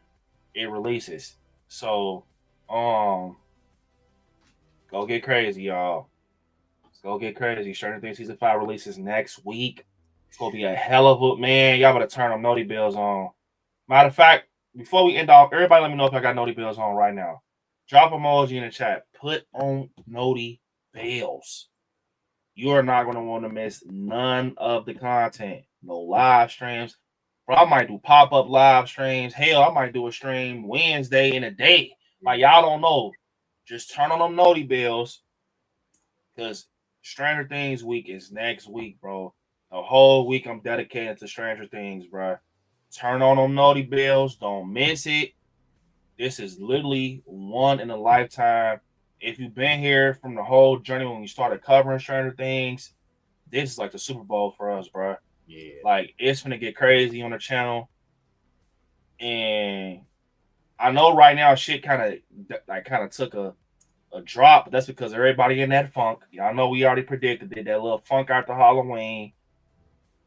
it releases. So, go get crazy, y'all. Let's go get crazy. Stranger Things season 5 releases next week. It's gonna be a hell of a man. Y'all better turn them Noti Bills on. Matter of fact, before we end off, everybody let me know if I got Noti Bills on right now. Drop emoji in the chat. Put on Noti Bills. You are not going to want to miss none of the content. No live streams. Bro, I might do pop-up live streams. Hell, I might do a stream Wednesday in a day. Like, y'all don't know. Just turn on them Noti Bills. Because Stranger Things week is next week, bro. The whole week I'm dedicated to Stranger Things, bro. Turn on them Noti Bills. Don't miss it. This is literally one in a lifetime. If you've been here from the whole journey when we started covering Stranger Things, this is like the Super Bowl for us, bro. Yeah. Like, it's gonna get crazy on the channel. And I know right now shit kind of took a drop, but that's because everybody in that funk. Y'all know we already predicted it, that little funk after Halloween.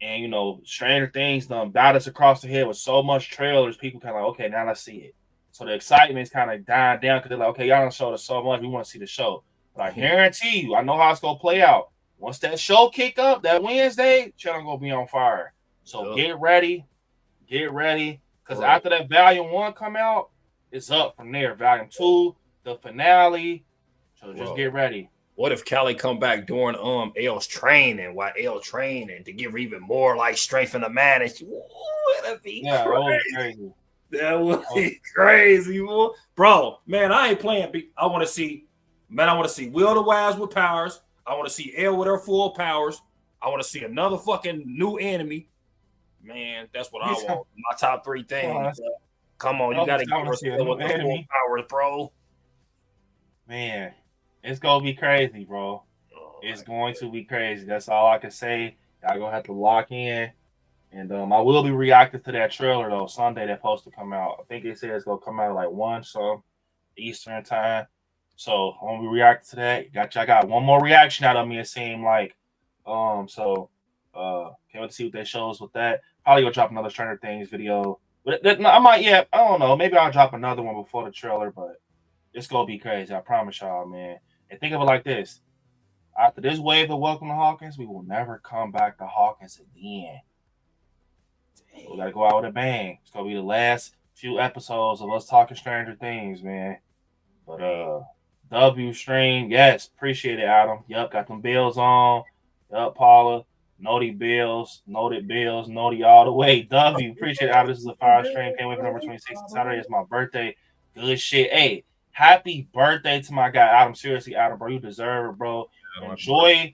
And, you know, Stranger Things done bat us across the head with so much trailers, people kind of like, okay, now let's see it. So the excitement is kind of dying down because they're like, okay, y'all done showed us so much, we want to see the show. But I guarantee you, I know how it's going to play out. Once that show kick up, that Wednesday, channel going to be on fire. So get ready. Get ready. Because after that Volume 1 come out, it's up from there. Volume 2, the finale. So just get ready. What if Callie come back during L's training while L training to give her even more like strength in the man? And that'd be crazy. That would be crazy, boy. Bro, man, I ain't playing. I want to see Will the Wise with powers. I want to see L with her full powers. I want to see another fucking new enemy. Man, that's what I want. My top 3 things. Come on, you got to get her with the full powers, bro. Man, it's going to be crazy, bro. It's going to be crazy. That's all I can say. Y'all going to have to lock in. And I will be reacting to that trailer, though, Sunday that's supposed to come out. I think it says it's going to come out at like 1 Eastern time. So I'm going to be reacting to that. I got one more reaction out of me, it seemed like. Can't wait to see what they show us with that. Probably going to drop another Stranger Things video. But I don't know. Maybe I'll drop another one before the trailer, but it's going to be crazy. I promise y'all, man. And think of it like this. After this wave of Welcome to Hawkins, we will never come back to Hawkins again. We got to go out with a bang. It's going to be the last few episodes of us talking Stranger Things, man. But W Stream, yes, appreciate it, Adam. Yup, got them bills on. Yup, Paula. Noti Bills, Noti all the way. W, appreciate it, Adam. This is a fire stream. Can't wait for number 26. Saturday is my birthday. Good shit. Hey, happy birthday to my guy, Adam. Seriously, Adam, bro. You deserve it, bro. Enjoy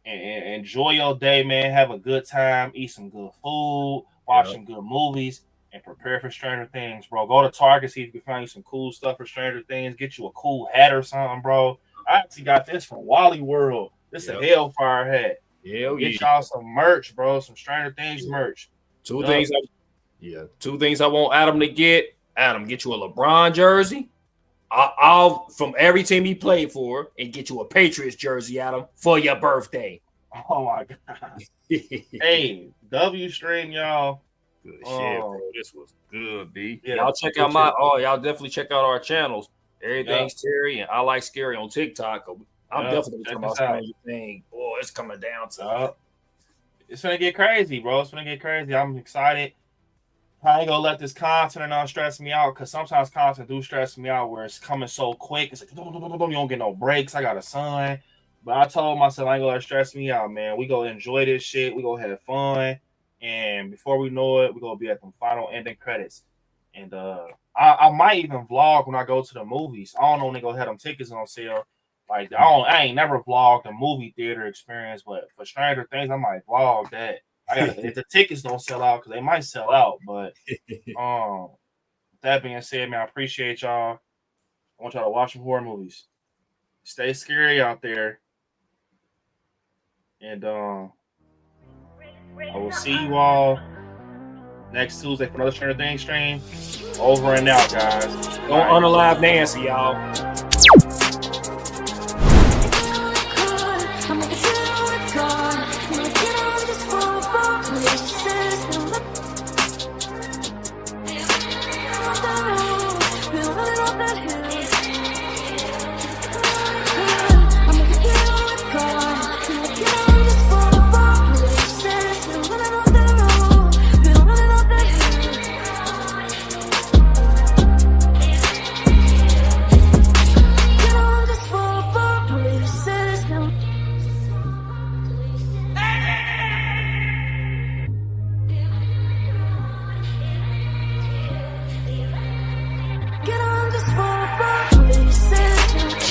your day, man. Have a good time. Eat some good food. Watch some good movies. And prepare for Stranger Things, bro. Go to Target, see if you can find you some cool stuff for Stranger Things. Get you a cool hat or something, bro. I actually got this from Wally World. This is a Hellfire hat. Get y'all some merch, bro. Some Stranger Things merch. Two things I want Adam to get. Adam, get you a LeBron jersey. I'll from every team he played for, and get you a Patriots jersey, Adam, for your birthday. Oh my god. Hey, W Stream, y'all. Good shit, bro. This was good, B. Yeah, y'all check out y'all definitely check out our channels. Everything's Terry and I Like Scary on TikTok. I'm definitely talking about Stranger Things. Boy, it's coming down to it's gonna get crazy, bro. It's gonna get crazy. I'm excited. I ain't gonna let this content not stress me out, because sometimes content do stress me out where it's coming so quick. It's like, you don't get no breaks. I got a son. But I told myself I ain't gonna let it stress me out, man. We gonna enjoy this shit. We gonna have fun. And before we know it, we're gonna be at the final ending credits. And I might even vlog when I go to the movies. I don't know when they gonna have them tickets on sale. Like I ain't never vlogged a movie theater experience, but for Stranger Things, I might vlog that. If the tickets don't sell out, because they might sell out. But that being said, man, I appreciate y'all. I want y'all to watch some horror movies. Stay scary out there. And I will see you all next Tuesday for another Stranger Things stream. Over and out, guys. Don't unalive Nancy, y'all.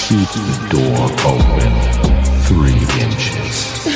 Keep the door open 3 inches.